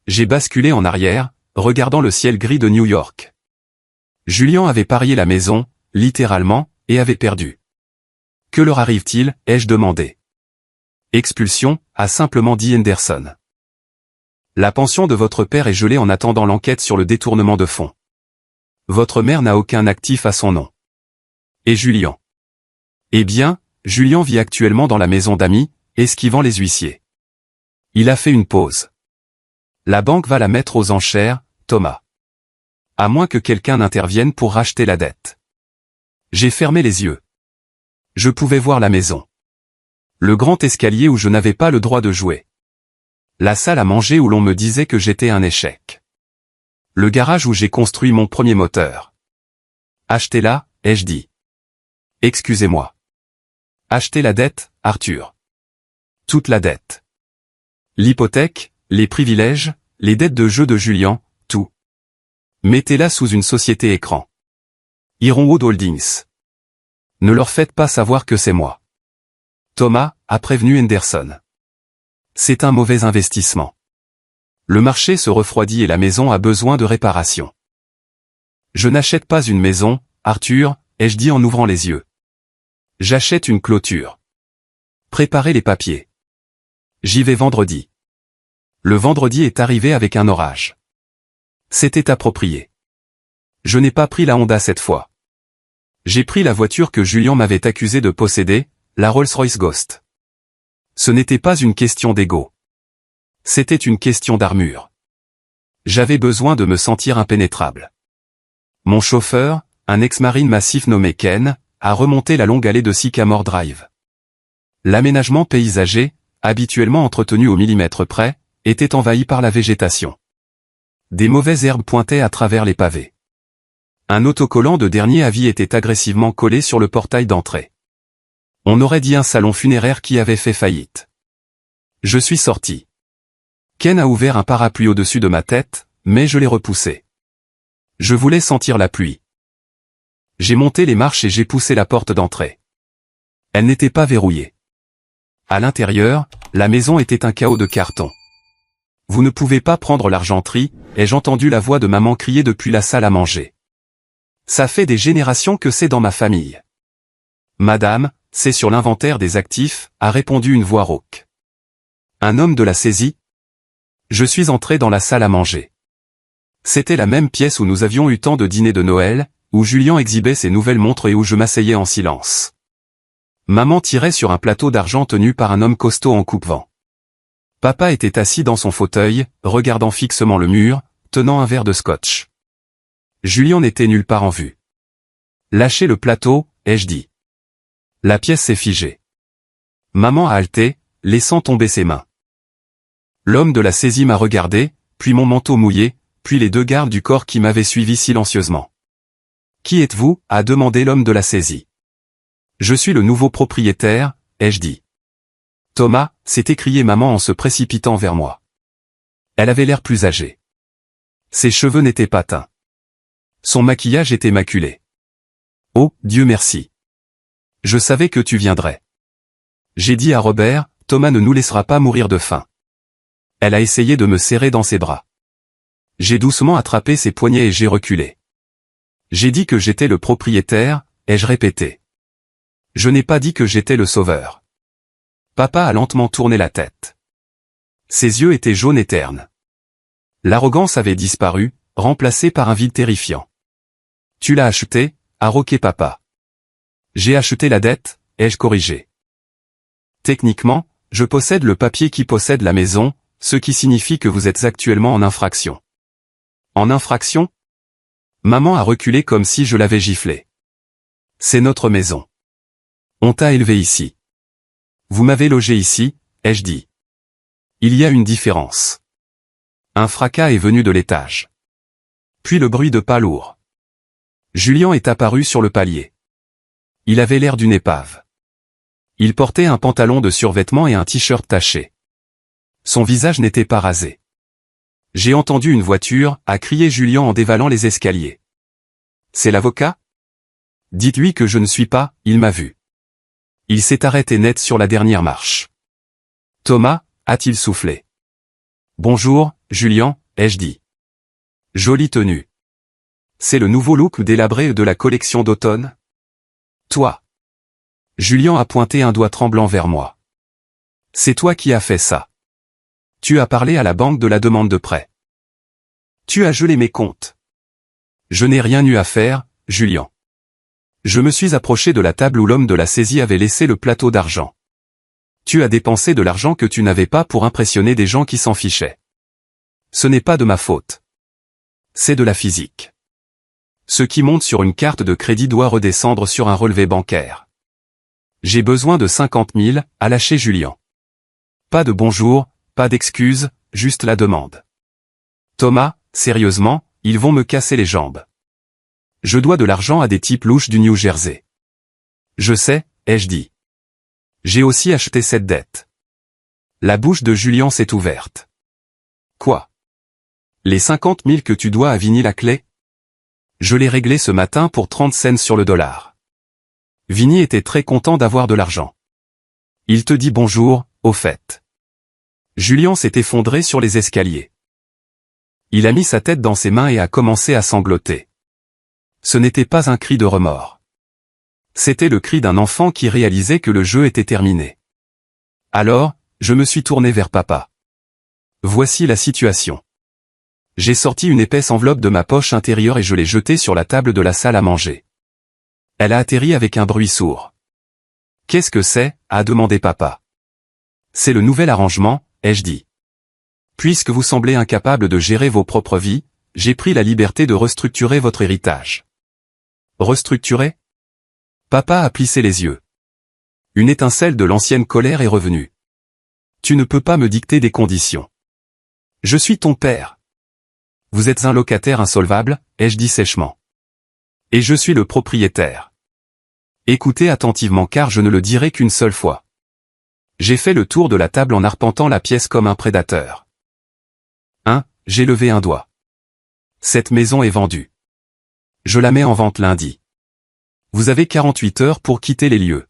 J'ai basculé en arrière, regardant le ciel gris de New York. Julien avait parié la maison, littéralement, et avait perdu. Que leur arrive-t-il, ai-je demandé. Expulsion, a simplement dit Henderson. La pension de votre père est gelée en attendant l'enquête sur le détournement de fonds. Votre mère n'a aucun actif à son nom. Et Julien? Eh bien, Julien vit actuellement dans la maison d'amis, esquivant les huissiers. Il a fait une pause. La banque va la mettre aux enchères, Thomas. À moins que quelqu'un n'intervienne pour racheter la dette. J'ai fermé les yeux. Je pouvais voir la maison. Le grand escalier où je n'avais pas le droit de jouer. La salle à manger où l'on me disait que j'étais un échec. Le garage où j'ai construit mon premier moteur. Achetez-la, ai-je dit. Excusez-moi. Achetez la dette, Arthur. Toute la dette. L'hypothèque, les privilèges, les dettes de jeu de Julien, tout. Mettez-la sous une société écran. Ironwood Holdings. Ne leur faites pas savoir que c'est moi. Thomas, a prévenu Henderson. C'est un mauvais investissement. Le marché se refroidit et la maison a besoin de réparation. Je n'achète pas une maison, Arthur, ai-je dit en ouvrant les yeux. J'achète une clôture. Préparez les papiers. J'y vais vendredi. Le vendredi est arrivé avec un orage. C'était approprié. Je n'ai pas pris la Honda cette fois. J'ai pris la voiture que Julien m'avait accusé de posséder, la Rolls-Royce Ghost. Ce n'était pas une question d'ego. C'était une question d'armure. J'avais besoin de me sentir impénétrable. Mon chauffeur, un ex-marine massif nommé Ken, a remonté la longue allée de Sycamore Drive. L'aménagement paysager, habituellement entretenu au millimètre près, était envahi par la végétation. Des mauvaises herbes pointaient à travers les pavés. Un autocollant de dernier avis était agressivement collé sur le portail d'entrée. On aurait dit un salon funéraire qui avait fait faillite. Je suis sorti. Ken a ouvert un parapluie au-dessus de ma tête, mais je l'ai repoussé. Je voulais sentir la pluie. J'ai monté les marches et j'ai poussé la porte d'entrée. Elle n'était pas verrouillée. À l'intérieur, la maison était un chaos de carton. Vous ne pouvez pas prendre l'argenterie, ai-je entendu la voix de maman crier depuis la salle à manger. Ça fait des générations que c'est dans ma famille. Madame, c'est sur l'inventaire des actifs, a répondu une voix rauque. Un homme de la saisie? Je suis entré dans la salle à manger. C'était la même pièce où nous avions eu tant de dîners de Noël, où Julien exhibait ses nouvelles montres et où je m'asseyais en silence. Maman tirait sur un plateau d'argent tenu par un homme costaud en coupe-vent. Papa était assis dans son fauteuil, regardant fixement le mur, tenant un verre de scotch. Julien n'était nulle part en vue. Lâchez le plateau, ai-je dit. La pièce s'est figée. Maman a halté, laissant tomber ses mains. L'homme de la saisie m'a regardé, puis mon manteau mouillé, puis les deux gardes du corps qui m'avaient suivi silencieusement. Qui êtes-vous? A demandé l'homme de la saisie. Je suis le nouveau propriétaire, ai-je dit. Thomas, s'est écriée maman en se précipitant vers moi. Elle avait l'air plus âgée. Ses cheveux n'étaient pas teints. Son maquillage était maculé. Oh, Dieu merci. Je savais que tu viendrais. J'ai dit à Robert, Thomas ne nous laissera pas mourir de faim. Elle a essayé de me serrer dans ses bras. J'ai doucement attrapé ses poignets et j'ai reculé. J'ai dit que j'étais le propriétaire, ai-je répété. Je n'ai pas dit que j'étais le sauveur. Papa a lentement tourné la tête. Ses yeux étaient jaunes et ternes. L'arrogance avait disparu, remplacée par un vide terrifiant. Tu l'as acheté, a roqué papa. J'ai acheté la dette, ai-je corrigé. Techniquement, je possède le papier qui possède la maison, ce qui signifie que vous êtes actuellement en infraction. En infraction? Maman a reculé comme si je l'avais giflé. C'est notre maison. On t'a élevé ici. Vous m'avez logé ici, ai-je dit. Il y a une différence. Un fracas est venu de l'étage. Puis le bruit de pas lourds. Julien est apparu sur le palier. Il avait l'air d'une épave. Il portait un pantalon de survêtement et un t-shirt taché. Son visage n'était pas rasé. J'ai entendu une voiture, a crié Julien en dévalant les escaliers. C'est l'avocat? Dites-lui que je ne suis pas, il m'a vu. Il s'est arrêté net sur la dernière marche. Thomas, a-t-il soufflé. Bonjour, Julien, ai-je dit. Jolie tenue. C'est le nouveau look délabré de la collection d'automne? Toi. Julien a pointé un doigt tremblant vers moi. C'est toi qui as fait ça. Tu as parlé à la banque de la demande de prêt. Tu as gelé mes comptes. Je n'ai rien eu à faire, Julien. Je me suis approché de la table où l'homme de la saisie avait laissé le plateau d'argent. Tu as dépensé de l'argent que tu n'avais pas pour impressionner des gens qui s'en fichaient. Ce n'est pas de ma faute. C'est de la physique. Ce qui monte sur une carte de crédit doit redescendre sur un relevé bancaire. J'ai besoin de 50 000, a lâché Julien. Pas de bonjour, pas d'excuses, juste la demande. Thomas, sérieusement, ils vont me casser les jambes. Je dois de l'argent à des types louches du New Jersey. Je sais, ai-je dit. J'ai aussi acheté cette dette. La bouche de Julien s'est ouverte. Quoi? Les 50 000 que tu dois à Vinny Laclais? Je l'ai réglé ce matin pour 30 cents sur le dollar. Vinny était très content d'avoir de l'argent. Il te dit bonjour, au fait. Julien s'est effondré sur les escaliers. Il a mis sa tête dans ses mains et a commencé à sangloter. Ce n'était pas un cri de remords. C'était le cri d'un enfant qui réalisait que le jeu était terminé. Alors, je me suis tourné vers papa. Voici la situation. J'ai sorti une épaisse enveloppe de ma poche intérieure et je l'ai jetée sur la table de la salle à manger. Elle a atterri avec un bruit sourd. Qu'est-ce que c'est? A demandé papa. C'est le nouvel arrangement, ai-je dit. Puisque vous semblez incapable de gérer vos propres vies, j'ai pris la liberté de restructurer votre héritage. Restructurer? Papa a plissé les yeux. Une étincelle de l'ancienne colère est revenue. Tu ne peux pas me dicter des conditions. Je suis ton père. Vous êtes un locataire insolvable, ai-je dit sèchement. Et je suis le propriétaire. Écoutez attentivement car je ne le dirai qu'une seule fois. J'ai fait le tour de la table en arpentant la pièce comme un prédateur. J'ai levé un doigt. Cette maison est vendue. Je la mets en vente lundi. Vous avez 48 heures pour quitter les lieux.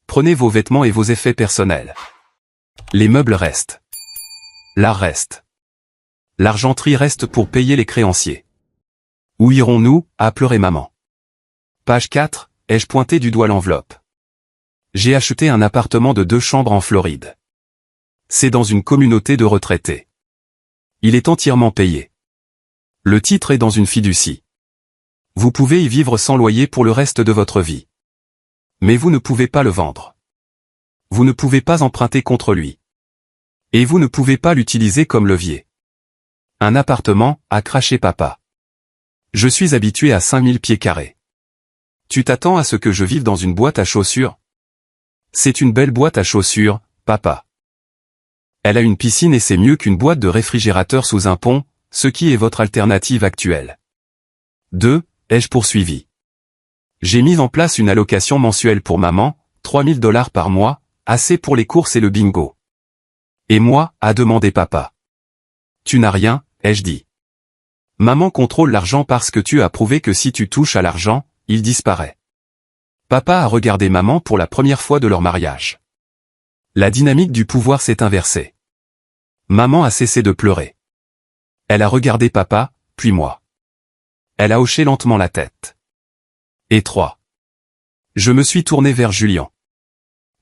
Prenez vos vêtements et vos effets personnels. Les meubles restent. L'art reste. L'argenterie reste pour payer les créanciers. Où irons-nous? A pleuré maman. Page 4, ai-je pointé du doigt l'enveloppe. J'ai acheté un appartement de 2 chambres en Floride. C'est dans une communauté de retraités. Il est entièrement payé. Le titre est dans une fiducie. Vous pouvez y vivre sans loyer pour le reste de votre vie. Mais vous ne pouvez pas le vendre. Vous ne pouvez pas emprunter contre lui. Et vous ne pouvez pas l'utiliser comme levier. Un appartement, a craché papa. Je suis habitué à 5000 pieds carrés. Tu t'attends à ce que je vive dans une boîte à chaussures? C'est une belle boîte à chaussures, papa. Elle a une piscine et c'est mieux qu'une boîte de réfrigérateur sous un pont, ce qui est votre alternative actuelle. 2. Ai-je poursuivi. J'ai mis en place une allocation mensuelle pour maman, $3000 par mois, assez pour les courses et le bingo. Et moi, a demandé papa. Tu n'as rien, ai-je dit. Maman contrôle l'argent parce que tu as prouvé que si tu touches à l'argent, il disparaît. Papa a regardé maman pour la première fois de leur mariage. La dynamique du pouvoir s'est inversée. Maman a cessé de pleurer. Elle a regardé papa, puis moi. Elle a hoché lentement la tête. Et 3. Je me suis tourné vers Julian.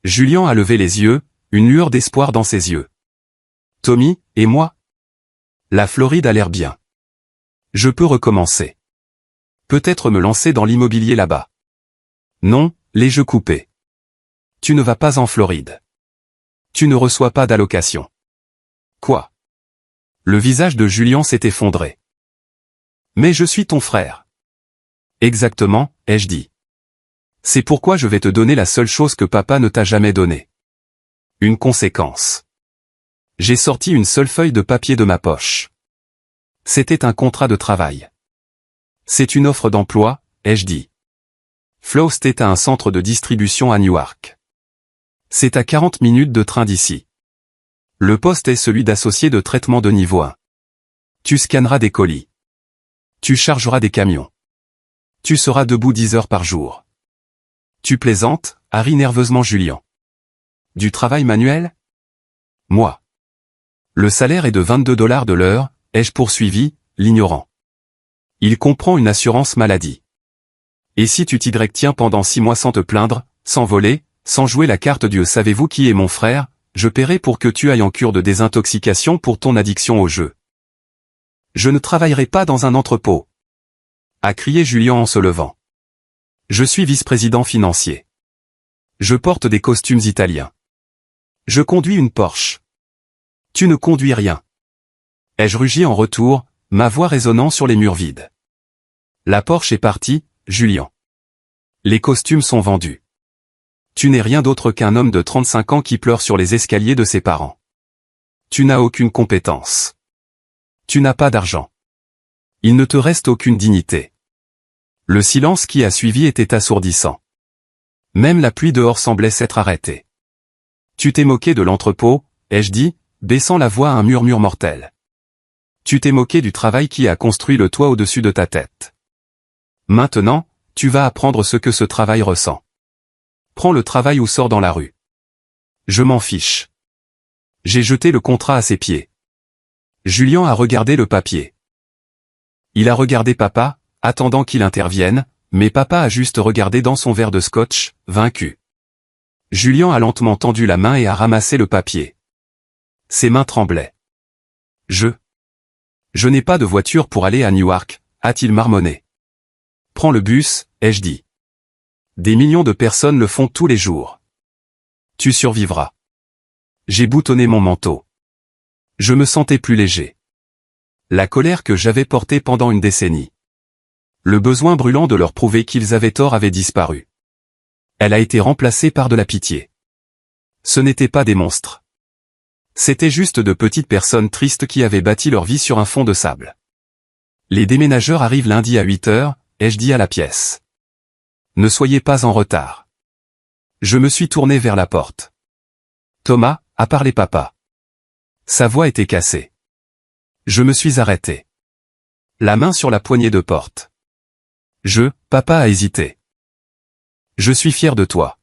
Julian a levé les yeux, une lueur d'espoir dans ses yeux. Tommy, et moi? La Floride a l'air bien. Je peux recommencer. Peut-être me lancer dans l'immobilier là-bas. Non, les jeux coupés. Tu ne vas pas en Floride. Tu ne reçois pas d'allocation. Quoi? Le visage de Julian s'est effondré. Mais je suis ton frère. Exactement, ai-je dit. C'est pourquoi je vais te donner la seule chose que papa ne t'a jamais donnée. Une conséquence. J'ai sorti une seule feuille de papier de ma poche. C'était un contrat de travail. C'est une offre d'emploi, ai-je dit. Flost est à un centre de distribution à Newark. C'est à 40 minutes de train d'ici. Le poste est celui d'associé de traitement de niveau 1. Tu scanneras des colis. Tu chargeras des camions. Tu seras debout 10 heures par jour. Tu plaisantes, a ri nerveusement Julian. Du travail manuel? Moi. Le salaire est de $22 de l'heure, ai-je poursuivi, l'ignorant. Il comprend une assurance maladie. Et si tu t'y tiens pendant 6 mois sans te plaindre, sans voler, sans jouer la carte du savez-vous qui est mon frère, je paierai pour que tu ailles en cure de désintoxication pour ton addiction au jeu. Je ne travaillerai pas dans un entrepôt. A crié Julian en se levant. Je suis vice-président financier. Je porte des costumes italiens. Je conduis une Porsche. Tu ne conduis rien. Ai-je rugi en retour, ma voix résonnant sur les murs vides. La Porsche est partie, Julian. Les costumes sont vendus. Tu n'es rien d'autre qu'un homme de 35 ans qui pleure sur les escaliers de ses parents. Tu n'as aucune compétence. Tu n'as pas d'argent. Il ne te reste aucune dignité. Le silence qui a suivi était assourdissant. Même la pluie dehors semblait s'être arrêtée. Tu t'es moqué de l'entrepôt, ai-je dit, baissant la voix à un murmure mortel. Tu t'es moqué du travail qui a construit le toit au-dessus de ta tête. Maintenant, tu vas apprendre ce que ce travail ressent. Prends le travail ou sors dans la rue. Je m'en fiche. J'ai jeté le contrat à ses pieds. Julian a regardé le papier. Il a regardé papa, attendant qu'il intervienne, mais papa a juste regardé dans son verre de scotch, vaincu. Julian a lentement tendu la main et a ramassé le papier. Ses mains tremblaient. Je n'ai pas de voiture pour aller à Newark, a-t-il marmonné. Prends le bus, ai-je dit. Des millions de personnes le font tous les jours. Tu survivras. J'ai boutonné mon manteau. Je me sentais plus léger. La colère que j'avais portée pendant une décennie. Le besoin brûlant de leur prouver qu'ils avaient tort avait disparu. Elle a été remplacée par de la pitié. Ce n'étaient pas des monstres. C'étaient juste de petites personnes tristes qui avaient bâti leur vie sur un fond de sable. Les déménageurs arrivent lundi à 8 heures, ai-je dit à la pièce. Ne soyez pas en retard. Je me suis tourné vers la porte. Thomas, a parlé papa. Sa voix était cassée. Je me suis arrêté. La main sur la poignée de porte. Papa a hésité. Je suis fier de toi.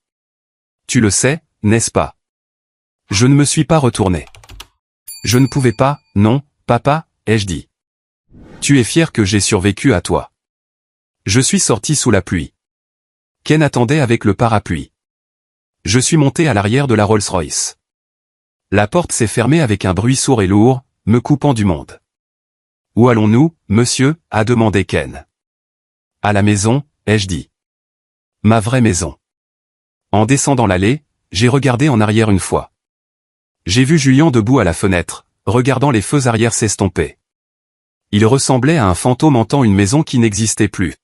Tu le sais, n'est-ce pas? Je ne me suis pas retourné. Je ne pouvais pas, non, papa, ai-je dit. Tu es fier que j'ai survécu à toi. Je suis sorti sous la pluie. Ken attendait avec le parapluie. Je suis monté à l'arrière de la Rolls-Royce. La porte s'est fermée avec un bruit sourd et lourd, me coupant du monde. Où allons-nous, monsieur, a demandé Ken. À la maison, ai-je dit. Ma vraie maison. En descendant l'allée, j'ai regardé en arrière une fois. J'ai vu Julien debout à la fenêtre, regardant les feux arrière s'estomper. Il ressemblait à un fantôme hantant une maison qui n'existait plus.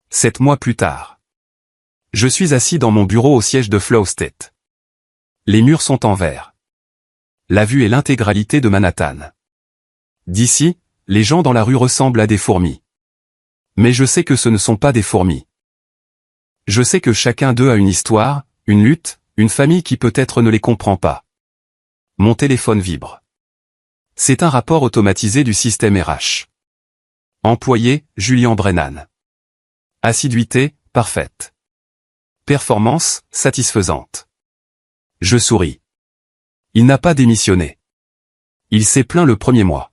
7 mois plus tard. Je suis assis dans mon bureau au siège de Flow State. Les murs sont en verre. La vue est l'intégralité de Manhattan. D'ici, les gens dans la rue ressemblent à des fourmis. Mais je sais que ce ne sont pas des fourmis. Je sais que chacun d'eux a une histoire, une lutte, une famille qui peut-être ne les comprend pas. Mon téléphone vibre. C'est un rapport automatisé du système RH. Employé, Julien Brennan. Assiduité, parfaite. Performance, satisfaisante. Je souris. Il n'a pas démissionné. Il s'est plaint le premier mois.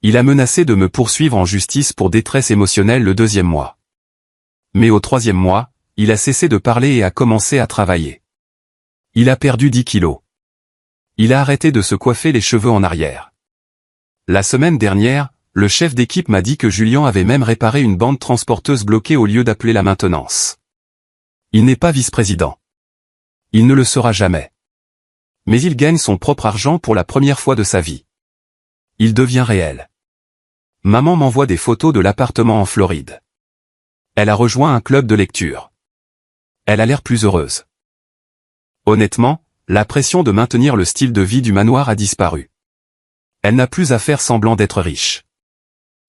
Il a menacé de me poursuivre en justice pour détresse émotionnelle le 2e mois. Mais au 3e mois, il a cessé de parler et a commencé à travailler. Il a perdu 10 kilos. Il a arrêté de se coiffer les cheveux en arrière. La semaine dernière, le chef d'équipe m'a dit que Julien avait même réparé une bande transporteuse bloquée au lieu d'appeler la maintenance. Il n'est pas vice-président. Il ne le sera jamais. Mais il gagne son propre argent pour la première fois de sa vie. Il devient réel. Maman m'envoie des photos de l'appartement en Floride. Elle a rejoint un club de lecture. Elle a l'air plus heureuse. Honnêtement, la pression de maintenir le style de vie du manoir a disparu. Elle n'a plus à faire semblant d'être riche.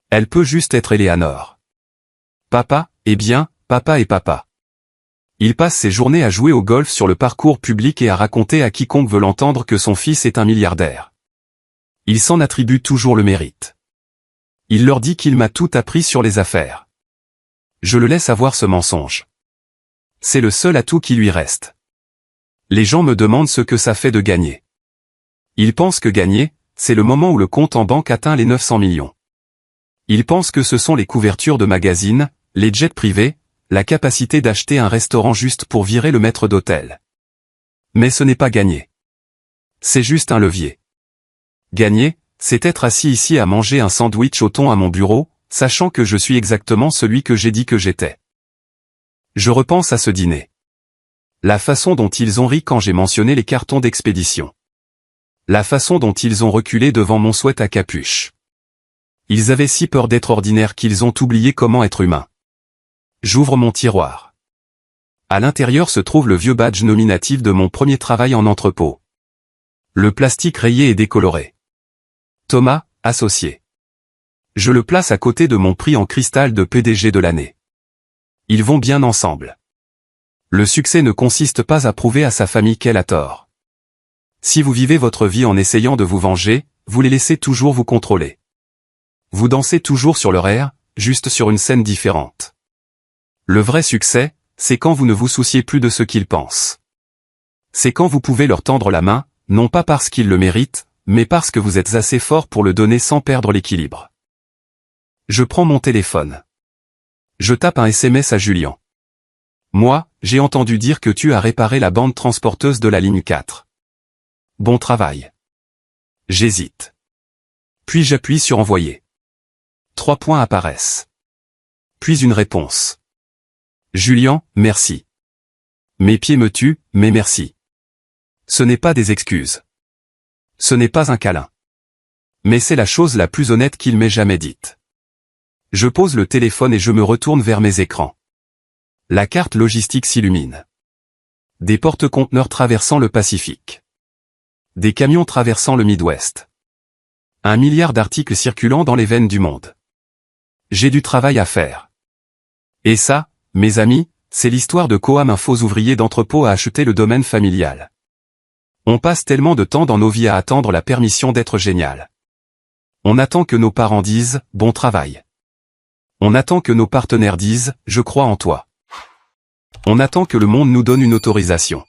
Elle peut juste être Eleanor. Papa, eh bien, papa et papa. Il passe ses journées à jouer au golf sur le parcours public et à raconter à quiconque veut l'entendre que son fils est un milliardaire. Il s'en attribue toujours le mérite. Il leur dit qu'il m'a tout appris sur les affaires. Je le laisse avoir ce mensonge. C'est le seul atout qui lui reste. Les gens me demandent ce que ça fait de gagner. Ils pensent que gagner, c'est le moment où le compte en banque atteint les 900 millions. Ils pensent que ce sont les couvertures de magazines, les jets privés, la capacité d'acheter un restaurant juste pour virer le maître d'hôtel. Mais ce n'est pas gagner. C'est juste un levier. Gagner, c'est être assis ici à manger un sandwich au thon à mon bureau, sachant que je suis exactement celui que j'ai dit que j'étais. Je repense à ce dîner. La façon dont ils ont ri quand j'ai mentionné les cartons d'expédition. La façon dont ils ont reculé devant mon sweat à capuche. Ils avaient si peur d'être ordinaires qu'ils ont oublié comment être humain. J'ouvre mon tiroir. À l'intérieur se trouve le vieux badge nominatif de mon premier travail en entrepôt. Le plastique rayé et décoloré. Thomas, associé. Je le place à côté de mon prix en cristal de PDG de l'année. Ils vont bien ensemble. Le succès ne consiste pas à prouver à sa famille qu'elle a tort. Si vous vivez votre vie en essayant de vous venger, vous les laissez toujours vous contrôler. Vous dansez toujours sur leur air, juste sur une scène différente. Le vrai succès, c'est quand vous ne vous souciez plus de ce qu'ils pensent. C'est quand vous pouvez leur tendre la main, non pas parce qu'ils le méritent, mais parce que vous êtes assez fort pour le donner sans perdre l'équilibre. Je prends mon téléphone. Je tape un SMS à Julien. Moi, j'ai entendu dire que tu as réparé la bande transporteuse de la ligne 4. Bon travail. J'hésite. Puis j'appuie sur envoyer. 3 points apparaissent. Puis une réponse. Julien, merci. Mes pieds me tuent, mais merci. Ce n'est pas des excuses. Ce n'est pas un câlin. Mais c'est la chose la plus honnête qu'il m'ait jamais dite. Je pose le téléphone et je me retourne vers mes écrans. La carte logistique s'illumine. Des porte-conteneurs traversant le Pacifique. Des camions traversant le Midwest. 1 milliard d'articles circulant dans les veines du monde. J'ai du travail à faire. Et ça, mes amis, c'est l'histoire de Coam, un faux ouvrier d'entrepôt à acheter le domaine familial. On passe tellement de temps dans nos vies à attendre la permission d'être génial. On attend que nos parents disent « bon travail ». On attend que nos partenaires disent « je crois en toi ». On attend que le monde nous donne une autorisation.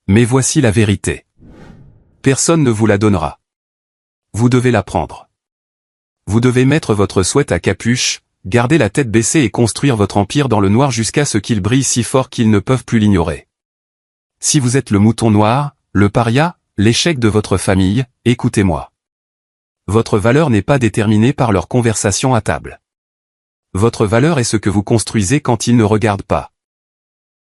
Mais voici la vérité. Personne ne vous la donnera. Vous devez la prendre. Vous devez mettre votre sweat à capuche, garder la tête baissée et construire votre empire dans le noir jusqu'à ce qu'il brille si fort qu'ils ne peuvent plus l'ignorer. Si vous êtes le mouton noir, le paria, l'échec de votre famille, écoutez-moi. Votre valeur n'est pas déterminée par leur conversation à table. Votre valeur est ce que vous construisez quand ils ne regardent pas.